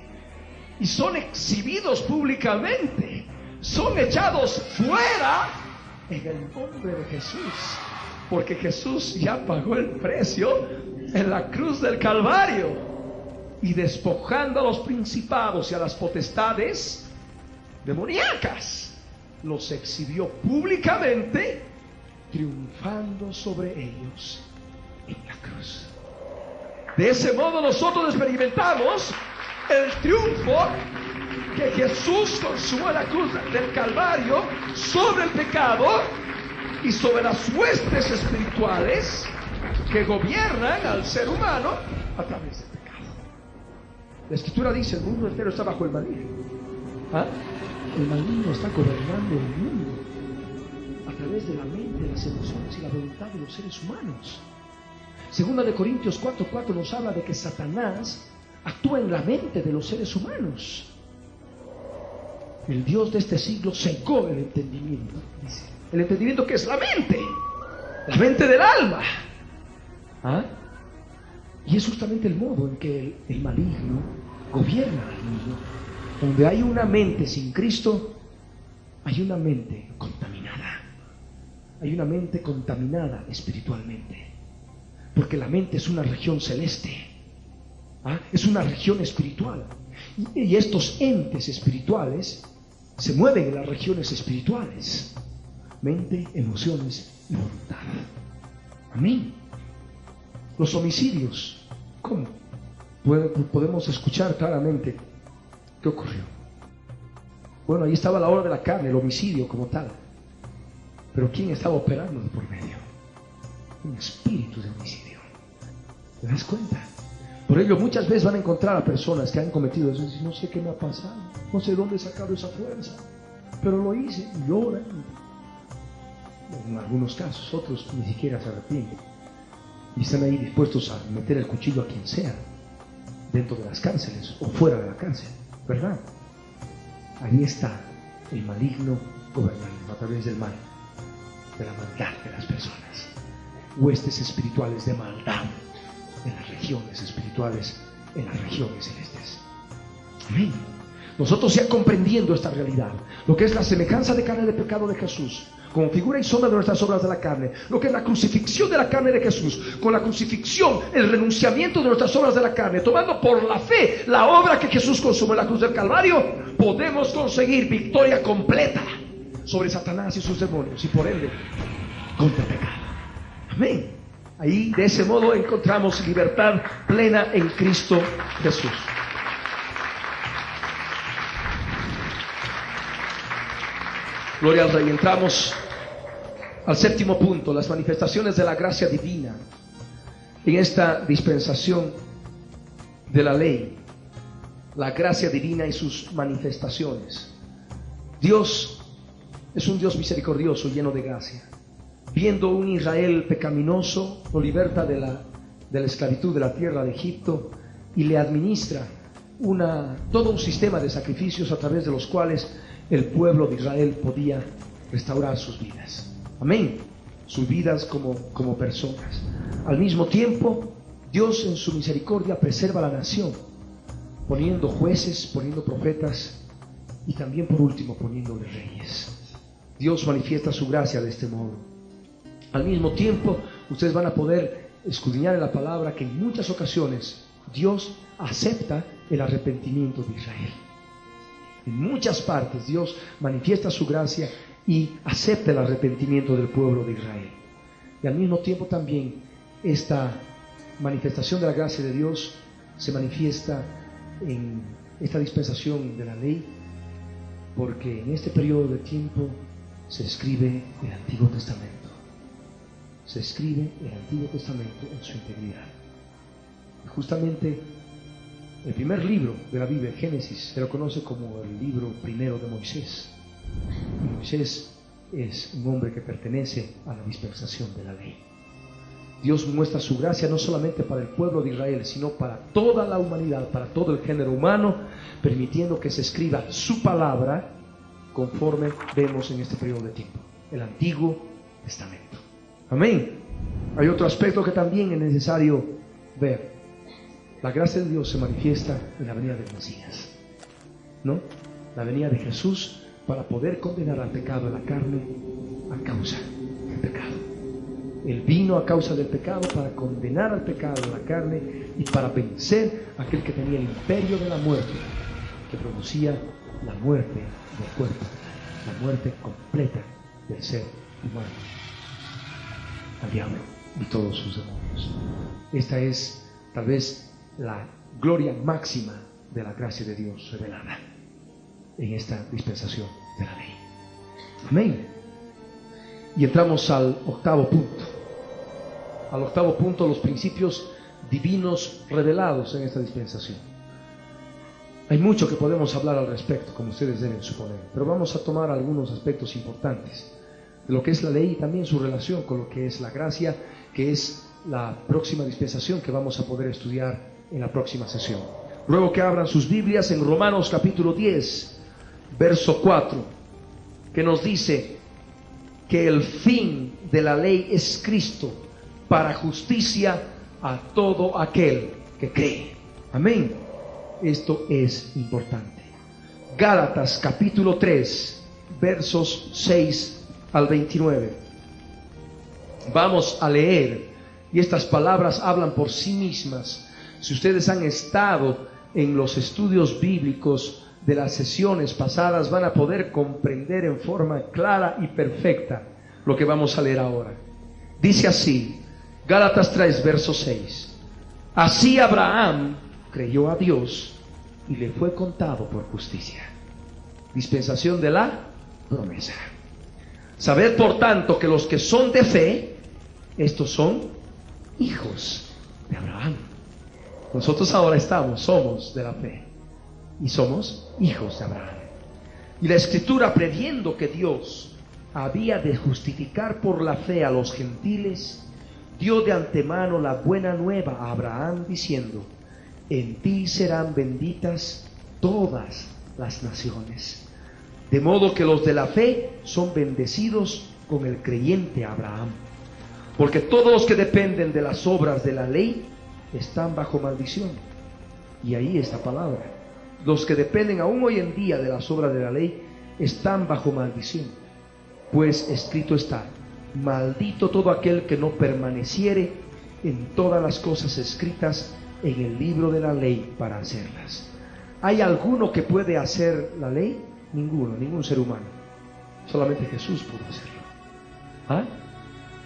Y son exhibidos públicamente, son echados fuera en el nombre de Jesús, porque Jesús ya pagó el precio en la cruz del Calvario. Y despojando a los principados y a las potestades demoníacas, los exhibió públicamente, triunfando sobre ellos en la cruz. De ese modo nosotros experimentamos el triunfo que Jesús consumó la cruz del Calvario sobre el pecado y sobre las huestes espirituales que gobiernan al ser humano a través del pecado. La Escritura dice: el mundo entero está bajo el maligno. ¿Ah? El maligno está gobernando el mundo a través de la mente, las emociones y la voluntad de los seres humanos. Segunda de Corintios 4:4 nos habla de que Satanás actúa en la mente de los seres humanos. El Dios de este siglo cegó el entendimiento. Dice, el entendimiento, que es la mente del alma. ¿Ah? Y es justamente el modo en que el maligno gobierna al mundo. Donde hay una mente sin Cristo, hay una mente contaminada. Hay una mente contaminada espiritualmente. Porque la mente es una región celeste. ¿Ah? Es una región espiritual. Y estos entes espirituales se mueven en las regiones espirituales: mente, emociones y voluntad. Amén. Los homicidios, ¿cómo? Podemos escuchar claramente qué ocurrió. Bueno, ahí estaba la obra de la carne, el homicidio como tal. Pero ¿quién estaba operando de por medio? Un espíritu de homicidio. ¿Te das cuenta? Por ello muchas veces van a encontrar a personas que han cometido eso y dicen: no sé qué me ha pasado, no sé dónde he sacado esa fuerza, pero lo hice, y lloran. En algunos casos, otros ni siquiera se arrepienten y están ahí dispuestos a meter el cuchillo a quien sea, dentro de las cárceles o fuera de la cárcel, ¿verdad? Ahí está el maligno gobernando a través del mal, de la maldad de las personas. Huestes espirituales de maldad en las regiones espirituales, en las regiones celestes. Amén. Nosotros ya comprendiendo esta realidad, lo que es la semejanza de carne de pecado de Jesús, como figura y sombra de nuestras obras de la carne, lo que es la crucifixión de la carne de Jesús, con la crucifixión, el renunciamiento de nuestras obras de la carne, tomando por la fe la obra que Jesús consumó en la cruz del Calvario, podemos conseguir victoria completa sobre Satanás y sus demonios, y por ende contra el pecado. Amén. Ahí de ese modo encontramos libertad plena en Cristo Jesús. Gloria al Rey. Entramos al séptimo punto: las manifestaciones de la gracia divina en esta dispensación de la ley. La gracia divina y sus manifestaciones. Dios es un Dios misericordioso, lleno de gracia. Viendo un Israel pecaminoso, lo liberta de la esclavitud de la tierra de Egipto y le administra todo un sistema de sacrificios a través de los cuales el pueblo de Israel podía restaurar sus vidas. Amén. Sus vidas como personas. Al mismo tiempo, Dios en su misericordia preserva a la nación, poniendo jueces, poniendo profetas y también por último poniéndole reyes. Dios manifiesta su gracia de este modo. Al mismo tiempo, ustedes van a poder escudriñar en la palabra que en muchas ocasiones Dios acepta el arrepentimiento de Israel. En muchas partes Dios manifiesta su gracia y acepta el arrepentimiento del pueblo de Israel. Y al mismo tiempo también esta manifestación de la gracia de Dios se manifiesta en esta dispensación de la ley, porque en este periodo de tiempo se escribe el Antiguo Testamento. Se escribe el Antiguo Testamento en su integridad. Y justamente el primer libro de la Biblia, Génesis, se lo conoce como el libro primero de Moisés. Y Moisés es un hombre que pertenece a la dispensación de la ley. Dios muestra su gracia no solamente para el pueblo de Israel, sino para toda la humanidad, para todo el género humano, permitiendo que se escriba su palabra conforme vemos en este periodo de tiempo, el Antiguo Testamento. Amén. Hay otro aspecto que también es necesario ver. La gracia de Dios se manifiesta en la venida del Mesías, ¿no? La venida de Jesús para poder condenar al pecado de la carne a causa del pecado. Él vino a causa del pecado para condenar al pecado de la carne y para vencer a aquel que tenía el imperio de la muerte, que producía la muerte del cuerpo, la muerte completa del ser humano, al diablo y todos sus demonios. Esta es tal vez la gloria máxima de la gracia de Dios revelada. en esta dispensación de la ley. Amén. Y entramos al octavo punto. Al octavo punto, los principios divinos revelados en esta dispensación. Hay mucho que podemos hablar al respecto, como ustedes deben suponer, pero vamos a tomar algunos aspectos importantes de lo que es la ley y también su relación con lo que es la gracia, que es la próxima dispensación que vamos a poder estudiar en la próxima sesión. Ruego que abran sus Biblias en Romanos capítulo 10, verso 4, que nos dice que el fin de la ley es Cristo para justicia a todo aquel que cree. Amén. Esto es importante. Gálatas capítulo 3, versos 6 al 29. Vamos a leer, y estas palabras hablan por sí mismas. Si ustedes han estado en los estudios bíblicos de las sesiones pasadas, van a poder comprender en forma clara y perfecta lo que vamos a leer ahora. Dice así, Gálatas 3, verso 6. Así Abraham creyó a Dios y le fue contado por justicia. Dispensación de la promesa. Sabed por tanto que los que son de fe, estos son hijos de Abraham. Nosotros ahora somos de la fe y somos hijos de Abraham. Y la Escritura, previendo que Dios había de justificar por la fe a los gentiles, dio de antemano la buena nueva a Abraham, diciendo: en ti serán benditas todas las naciones. De modo que los de la fe son bendecidos con el creyente Abraham. Porque todos los que dependen de las obras de la ley están bajo maldición. Y ahí esta palabra. Los que dependen aún hoy en día de las obras de la ley están bajo maldición. Pues escrito está: maldito todo aquel que no permaneciere en todas las cosas escritas en el libro de la ley para hacerlas. ¿Hay alguno que puede hacer la ley? Ninguno, ningún ser humano. Solamente Jesús pudo hacerlo. ¿Ah?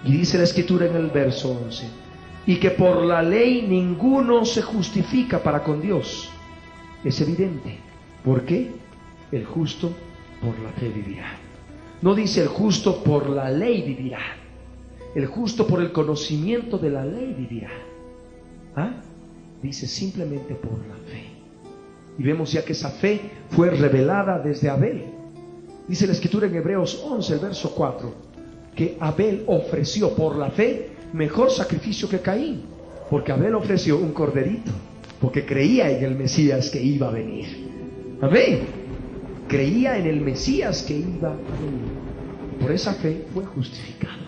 Y dice la Escritura en el verso 11: y que por la ley ninguno se justifica para con Dios. Es evidente. ¿Por qué? El justo por la fe vivirá. No dice el justo por la ley vivirá. El justo por el conocimiento de la ley vivirá. ¿Ah? Dice simplemente por la fe. Y vemos ya que esa fe fue revelada desde Abel. Dice la Escritura en Hebreos 11, el verso 4, que Abel ofreció por la fe mejor sacrificio que Caín, porque Abel ofreció un corderito, porque creía en el Mesías que iba a venir. Amén. Creía en el Mesías que iba a venir. Por esa fe fue justificado.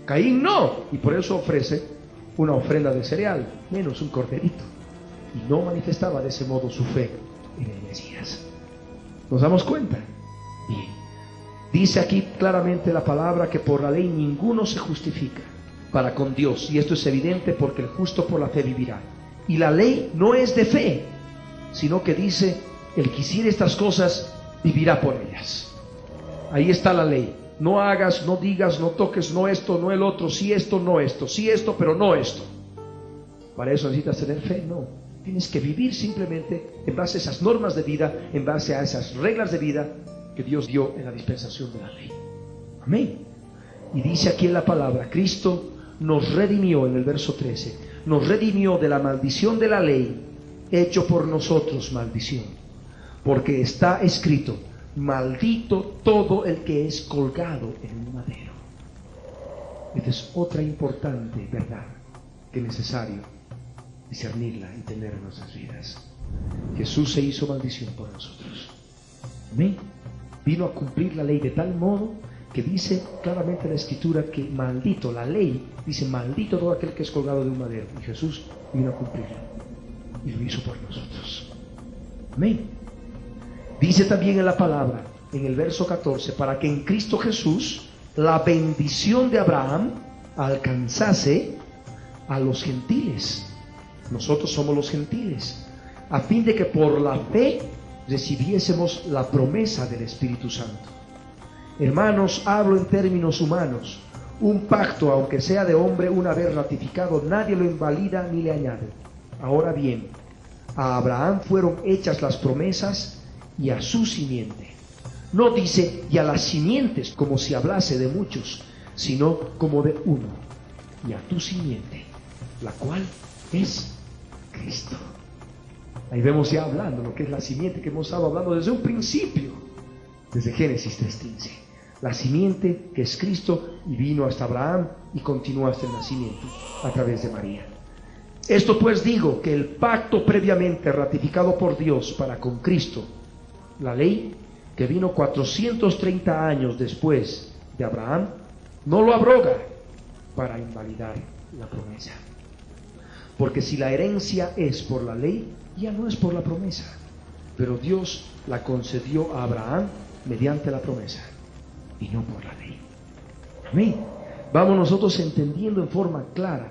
Caín no, y por eso ofrece una ofrenda de cereal, menos un corderito, y no manifestaba de ese modo su fe en el Mesías. ¿Nos damos cuenta? Bien. Dice aquí claramente la palabra que por la ley ninguno se justifica para con Dios, y esto es evidente porque el justo por la fe vivirá. Y la ley no es de fe, sino que dice: el que hiciere estas cosas vivirá por ellas. Ahí está la ley. No hagas, no digas, no toques, no esto, no el otro, sí esto, no esto, sí esto, pero no esto. ¿Para eso necesitas tener fe? No. Tienes que vivir simplemente en base a esas normas de vida, en base a esas reglas de vida que Dios dio en la dispensación de la ley. Amén. Y dice aquí en la palabra: Cristo nos redimió, en el verso 13, nos redimió de la maldición de la ley, hecho por nosotros maldición. Porque está escrito: maldito todo el que es colgado en un madero. Esta es otra importante verdad que es necesario discernirla y tener en nuestras vidas. Jesús se hizo maldición por nosotros. Amén. Vino a cumplir la ley de tal modo que dice claramente la Escritura que maldito, la ley dice: maldito todo aquel que es colgado de un madero. Y Jesús vino a cumplirlo y lo hizo por nosotros. Amén. Dice también en la palabra, en el verso 14, para que en Cristo Jesús la bendición de Abraham alcanzase a los gentiles. Nosotros somos los gentiles, a fin de que por la fe recibiésemos la promesa del Espíritu Santo. Hermanos, hablo en términos humanos. Un pacto, aunque sea de hombre, una vez ratificado, nadie lo invalida ni le añade. Ahora bien, a Abraham fueron hechas las promesas y a su simiente. No dice y a las simientes como si hablase de muchos, sino como de uno, y a tu simiente, la cual es Cristo. Ahí vemos ya hablando lo que es la simiente que hemos estado hablando desde un principio, desde Génesis 3:15. La simiente que es Cristo y vino hasta Abraham y continúa hasta el nacimiento a través de María. Esto pues digo, que el pacto previamente ratificado por Dios para con Cristo, la ley que vino 430 años después de Abraham, no lo abroga para invalidar la promesa. Porque si la herencia es por la ley, ya no es por la promesa, pero Dios la concedió a Abraham mediante la promesa y no por la ley. Amén. Vamos nosotros entendiendo en forma clara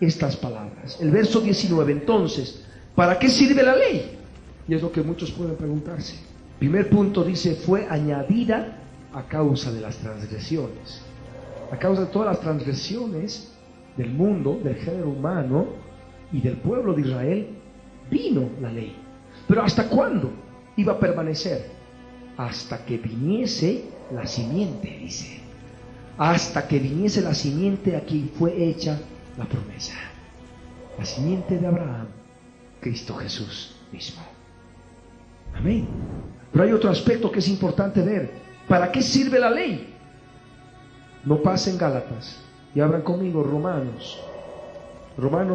estas palabras. El verso 19, entonces, ¿para qué sirve la ley? Y es lo que muchos pueden preguntarse. Primer punto dice, fue añadida a causa de las transgresiones. A causa de todas las transgresiones del mundo, del género humano y del pueblo de Israel, vino la ley. Pero ¿hasta cuándo iba a permanecer? Hasta que viniese la simiente, dice. Hasta que viniese la simiente a quien fue hecha la promesa. La simiente de Abraham, Cristo Jesús mismo. Amén. Pero hay otro aspecto que es importante ver. ¿Para qué sirve la ley? No pasen Gálatas y abran conmigo Romanos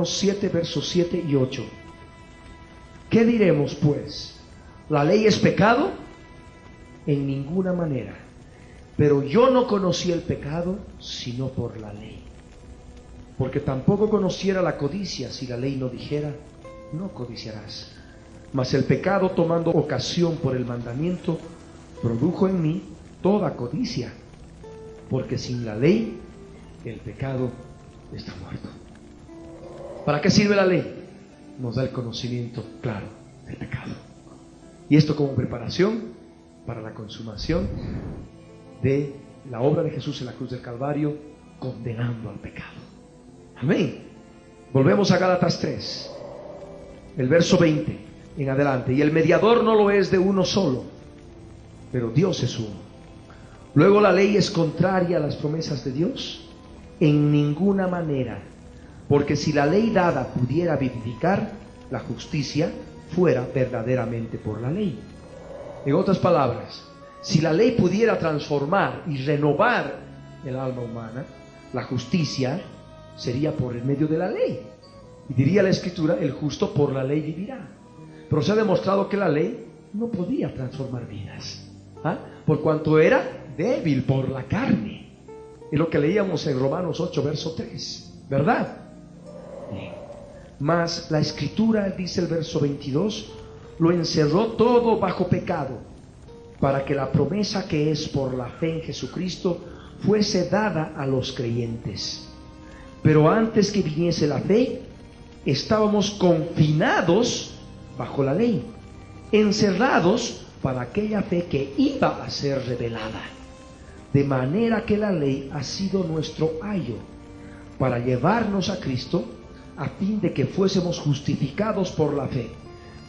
7, versos 7 y 8. ¿Qué diremos pues? ¿La ley es pecado? En ninguna manera. Pero yo no conocí el pecado sino por la ley. Porque tampoco conociera la codicia si la ley no dijera, no codiciarás. Mas el pecado, tomando ocasión por el mandamiento, produjo en mí toda codicia. Porque sin la ley, el pecado está muerto. ¿Para qué sirve la ley? Nos da el conocimiento claro del pecado. Y esto como preparación para la consumación de la obra de Jesús en la cruz del Calvario, condenando al pecado. Amén. Volvemos a Gálatas 3, el verso 20 en adelante. Y el mediador no lo es de uno solo, pero Dios es uno. Luego, ¿la ley es contraria a las promesas de Dios? En ninguna manera. Porque si la ley dada pudiera vivificar, la justicia fuera verdaderamente por la ley. En otras palabras, si la ley pudiera transformar y renovar el alma humana, la justicia sería por el medio de la ley. Y diría la Escritura, el justo por la ley vivirá. Pero se ha demostrado que la ley no podía transformar vidas, por cuanto era débil por la carne. Es lo que leíamos en Romanos 8, verso 3, ¿verdad? Bien. Mas la Escritura, dice el verso 22, lo encerró todo bajo pecado, para que la promesa que es por la fe en Jesucristo fuese dada a los creyentes. Pero antes que viniese la fe, estábamos confinados bajo la ley, encerrados para aquella fe que iba a ser revelada. De manera que la ley ha sido nuestro ayo para llevarnos a Cristo, a fin de que fuésemos justificados por la fe.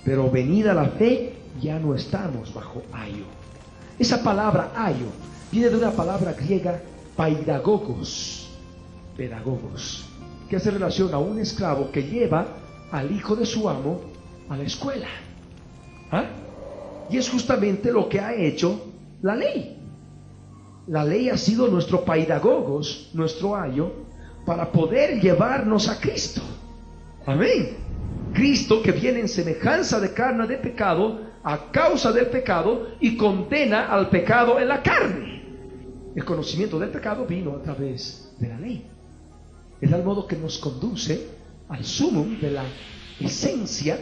Pero venida la fe, ya no estamos bajo ayo. Esa palabra ayo viene de una palabra griega paidagogos, pedagogos, que hace relación a un esclavo que lleva al hijo de su amo a la escuela. Y es justamente lo que ha hecho la ley. La ley ha sido nuestro paidagogos, nuestro ayo, para poder llevarnos a Cristo. Amén. Cristo que viene en semejanza de carne de pecado a causa del pecado y condena al pecado en la carne. El conocimiento del pecado vino a través de la ley. Es el modo que nos conduce al sumum de la esencia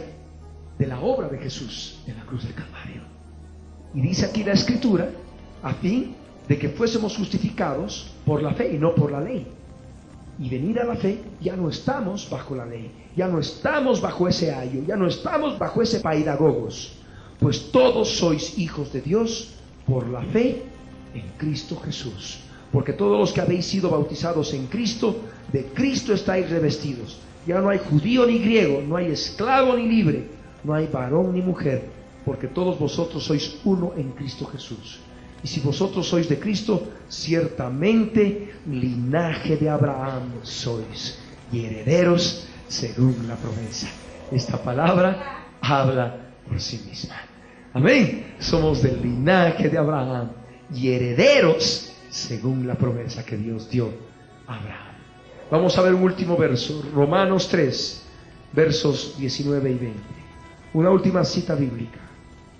de la obra de Jesús en la cruz del Calvario. Y dice aquí la Escritura, a fin de que fuésemos justificados por la fe y no por la ley. Y venida la fe, ya no estamos bajo la ley, ya no estamos bajo ese ayo, ya no estamos bajo ese paidagogos, pues todos sois hijos de Dios por la fe en Cristo Jesús. Porque todos los que habéis sido bautizados en Cristo, de Cristo estáis revestidos. Ya no hay judío ni griego, no hay esclavo ni libre, no hay varón ni mujer, porque todos vosotros sois uno en Cristo Jesús. Y si vosotros sois de Cristo, ciertamente linaje de Abraham sois y herederos según la promesa. Esta palabra habla por sí misma. Amén. Somos del linaje de Abraham y herederos según la promesa que Dios dio a Abraham. Vamos a ver un último verso, Romanos 3, versos 19 y 20. Una última cita bíblica.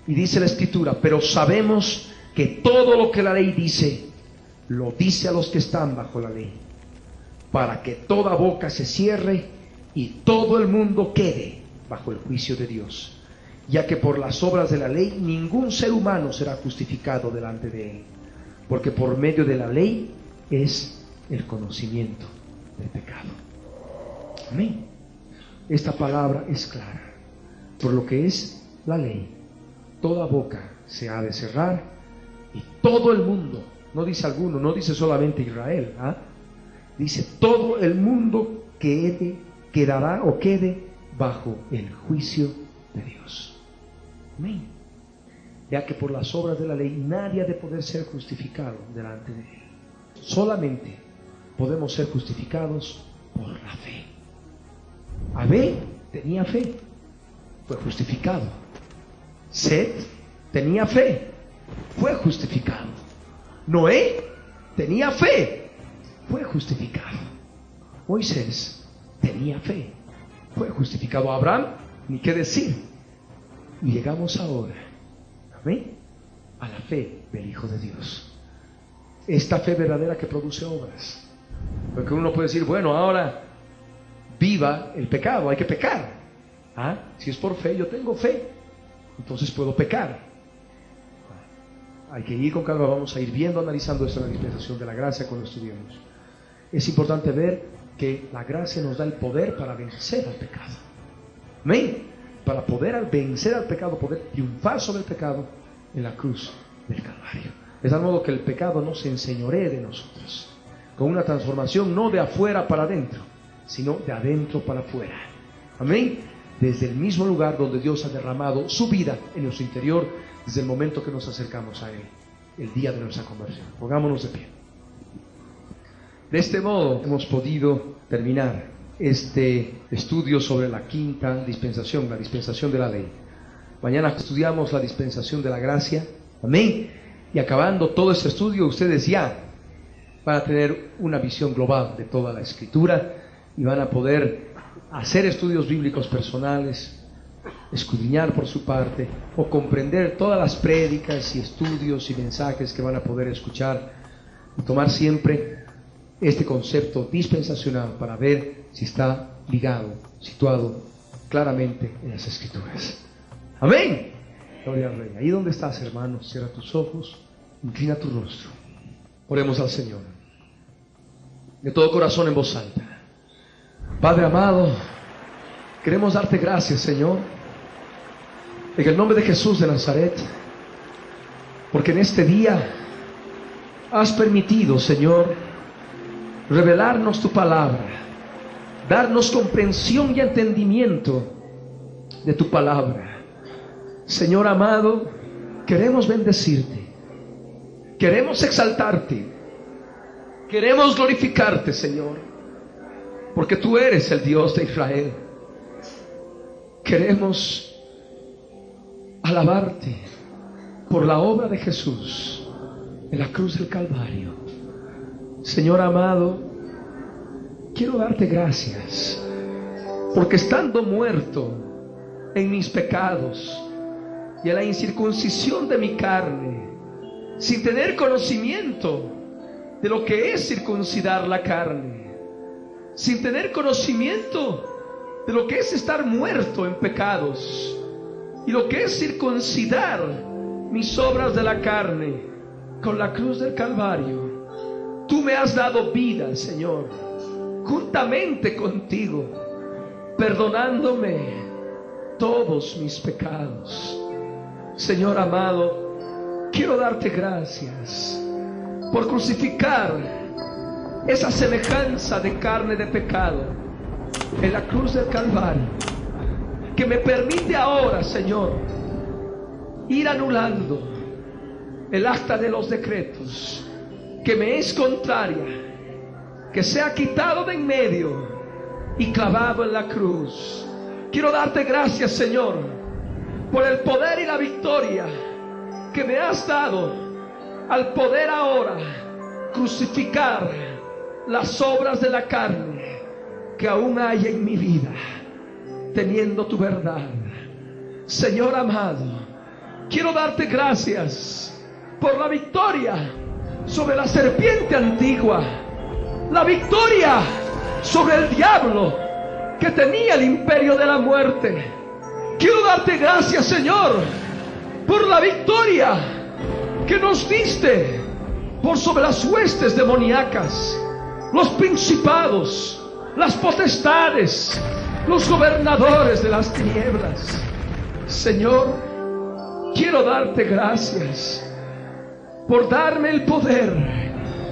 Y dice la Escritura: pero sabemos que todo lo que la ley dice, lo dice a los que están bajo la ley, para que toda boca se cierre y todo el mundo quede bajo el juicio de Dios, ya que por las obras de la ley ningún ser humano será justificado delante de él, porque por medio de la ley es el conocimiento del pecado. Amén. Esta palabra es clara. Por lo que es la ley, toda boca se ha de cerrar y todo el mundo, no dice alguno, no dice solamente Israel, dice todo el mundo quedará o quede bajo el juicio de Dios. Amén. Ya que por las obras de la ley nadie ha de poder ser justificado delante de él. Solamente podemos ser justificados por la fe. Abel tenía fe, fue justificado. Set tenía fe, fue justificado. Noé tenía fe, fue justificado. Moisés tenía fe, fue justificado. Abraham, ni qué decir. Y llegamos ahora, amén, a la fe del Hijo de Dios. Esta fe verdadera que produce obras. Porque uno puede decir, bueno, ahora viva el pecado, hay que pecar. Si es por fe, yo tengo fe, entonces puedo pecar. Hay que ir con calma, vamos a ir viendo, analizando esto en la dispensación de la gracia cuando estudiemos. Es importante ver que la gracia nos da el poder para vencer al pecado. Amén. Para poder vencer al pecado, poder triunfar sobre el pecado en la cruz del Calvario. De tal modo que el pecado no se enseñoree de nosotros, con una transformación no de afuera para adentro, sino de adentro para afuera. Amén. Desde el mismo lugar donde Dios ha derramado su vida en nuestro interior, desde el momento que nos acercamos a Él, el día de nuestra conversión. Pongámonos de pie. De este modo hemos podido terminar este estudio sobre la quinta dispensación, la dispensación de la ley. Mañana estudiamos la dispensación de la gracia. Amén. Y acabando todo este estudio, ustedes ya van a tener una visión global de toda la Escritura y van a poder hacer estudios bíblicos personales, escudriñar por su parte o comprender todas las prédicas y estudios y mensajes que van a poder escuchar y tomar siempre este concepto dispensacional para ver si está ligado, situado claramente en las Escrituras. Amén. Gloria al Rey. Ahí donde estás, hermano, cierra tus ojos, inclina tu rostro. Oremos al Señor de todo corazón en voz alta. Padre amado, queremos darte gracias, Señor, en el nombre de Jesús de Nazaret, porque en este día has permitido, Señor, revelarnos tu palabra, darnos comprensión y entendimiento de tu palabra. Señor amado, queremos bendecirte, queremos exaltarte, queremos glorificarte, Señor, porque tú eres el Dios de Israel. Queremos alabarte por la obra de Jesús en la cruz del Calvario. Señor amado, quiero darte gracias, porque estando muerto en mis pecados y en la incircuncisión de mi carne, sin tener conocimiento de lo que es circuncidar la carne, sin tener conocimiento de lo que es estar muerto en pecados y lo que es circuncidar mis obras de la carne con la cruz del Calvario, tú me has dado vida, Señor, juntamente contigo, perdonándome todos mis pecados. Señor amado, quiero darte gracias por crucificar esa semejanza de carne de pecado en la cruz del Calvario, que me permite ahora, Señor, ir anulando el acta de los decretos que me es contraria, que sea quitado de en medio y clavado en la cruz. Quiero darte gracias, Señor, por el poder y la victoria que me has dado al poder ahora crucificar las obras de la carne que aún hay en mi vida, teniendo tu verdad. Señor amado, quiero darte gracias por la victoria sobre la serpiente antigua, la victoria sobre el diablo que tenía el imperio de la muerte. Quiero darte gracias, Señor, por la victoria que nos diste por sobre las huestes demoníacas, los principados, las potestades, los gobernadores de las tinieblas. Señor, quiero darte gracias por darme el poder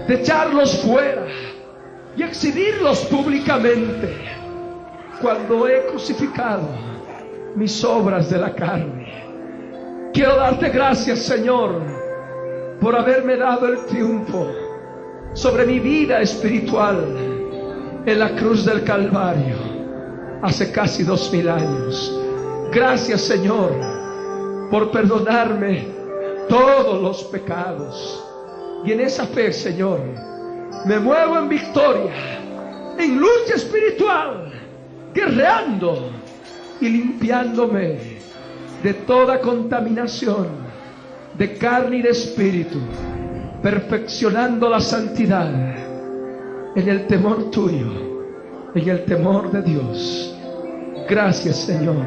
de echarlos fuera y exhibirlos públicamente cuando he crucificado mis obras de la carne. Quiero darte gracias, Señor, por haberme dado el triunfo sobre mi vida espiritual en la cruz del Calvario hace casi 2000 años. Gracias, Señor, por perdonarme todos los pecados. Y en esa fe, Señor, me muevo en victoria, en lucha espiritual, guerreando y limpiándome de toda contaminación de carne y de espíritu, perfeccionando la santidad en el temor tuyo, en el temor de Dios. Gracias, Señor.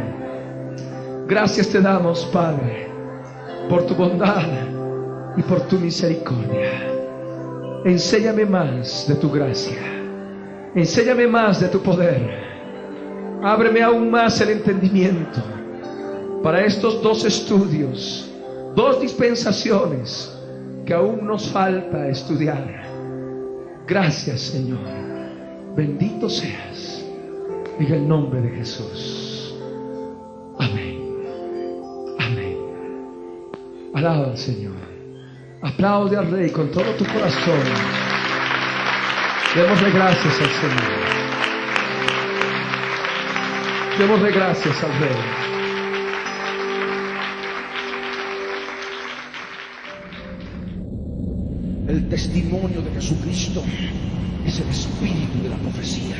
Gracias te damos, Padre, por tu bondad y por tu misericordia. Enséñame más de tu gracia, enséñame más de tu poder. Ábreme aún más el entendimiento para estos 2 estudios, 2 dispensaciones que aún nos falta estudiar. Gracias, Señor. Bendito seas en el nombre de Jesús. Amén. Amén. Alaba al Señor. Aplaude al Rey con todo tu corazón. Démosle gracias al Señor. Démosle gracias al Rey. El testimonio de Jesucristo es el espíritu de la profecía.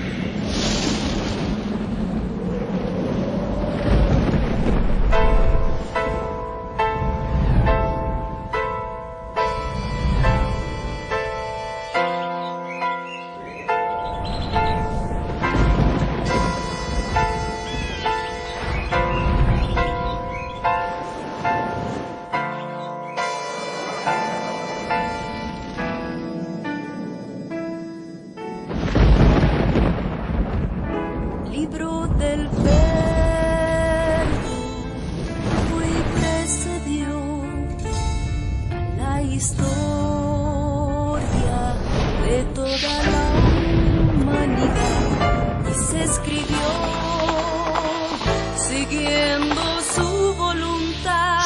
Libro del Verbo, hoy precedió la historia de toda la humanidad y se escribió siguiendo su voluntad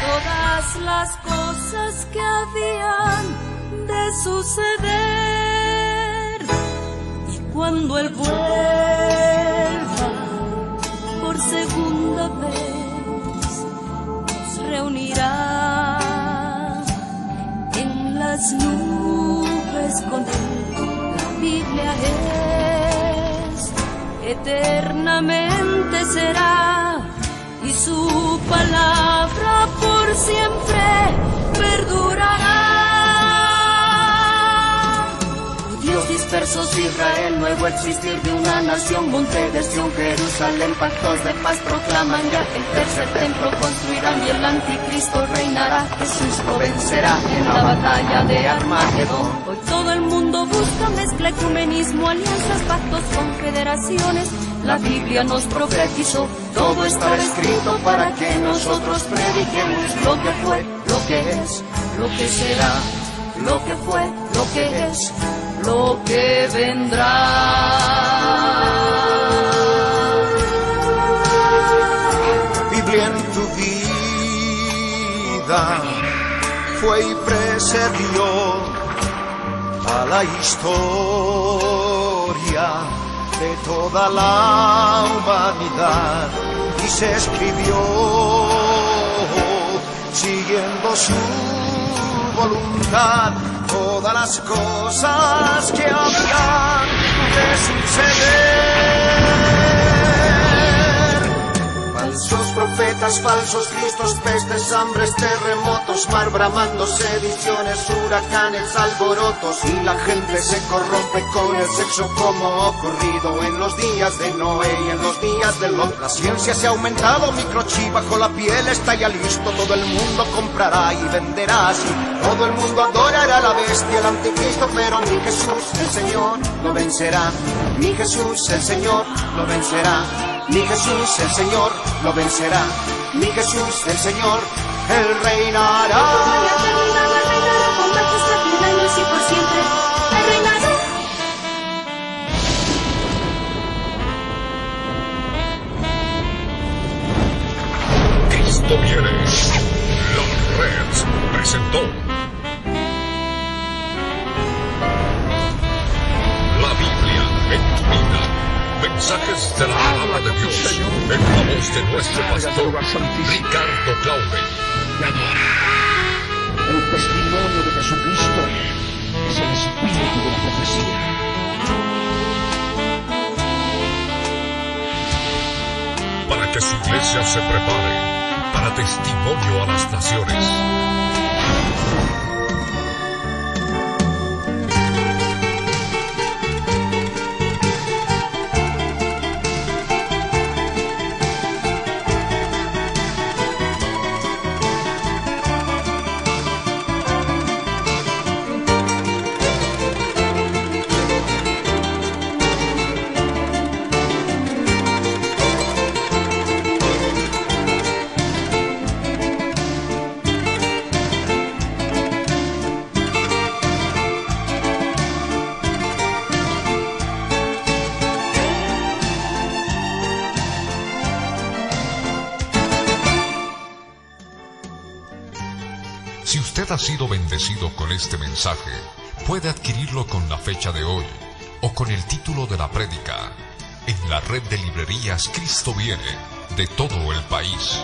todas las cosas que habían de suceder. Y cuando Él vuelva por segunda vez, nos reunirá en las nubes con Él. La Biblia es, eternamente será, y su palabra por siempre perdurará. Dios dispersos Israel, nuevo existir de una nación, monte de Sión, Jerusalén, pactos de paz proclaman ya, el tercer templo construirán y el anticristo reinará. Jesús lo vencerá en la batalla de Armagedón. Hoy todo el mundo busca mezcla, ecumenismo, alianzas, pactos, confederaciones. La Biblia nos profetizó, todo está escrito para que nosotros prediquemos lo que fue, lo que es, lo que será, lo que fue, lo que es, lo que vendrá. Biblia en tu vida, humanidad fue y precedió a la historia de toda la humanidad y se escribió siguiendo su voluntad todas las cosas que habían de suceder. Falsos profetas, falsos cristos, pestes, hambres, terremotos, mar bramando, sediciones, huracanes, alborotos, y la gente se corrompe con el sexo como ocurrido en los días de Noé y en los días de Lot. La ciencia se ha aumentado, microchip bajo la piel está ya listo, todo el mundo comprará y venderá así. Todo el mundo adorará a la bestia, el anticristo, pero mi Jesús, el Señor, lo vencerá. Mi Jesús, el Señor, lo vencerá. Mi Jesús, el Señor, lo vencerá. Mi Jesús, el Señor, Él reinará. Con majestad mil años y por siempre, Él reinará. Cristo viene. La Red presentó La Biblia en tu vida. Mensajes de la palabra de Dios en la voz de nuestro pastor Ricardo Claude. El testimonio de Jesucristo es el espíritu de la profecía. Para que su iglesia se prepare para testimonio a las naciones. Si usted ha sido bendecido con este mensaje, puede adquirirlo con la fecha de hoy o con el título de la prédica en la red de librerías Cristo Viene de todo el país.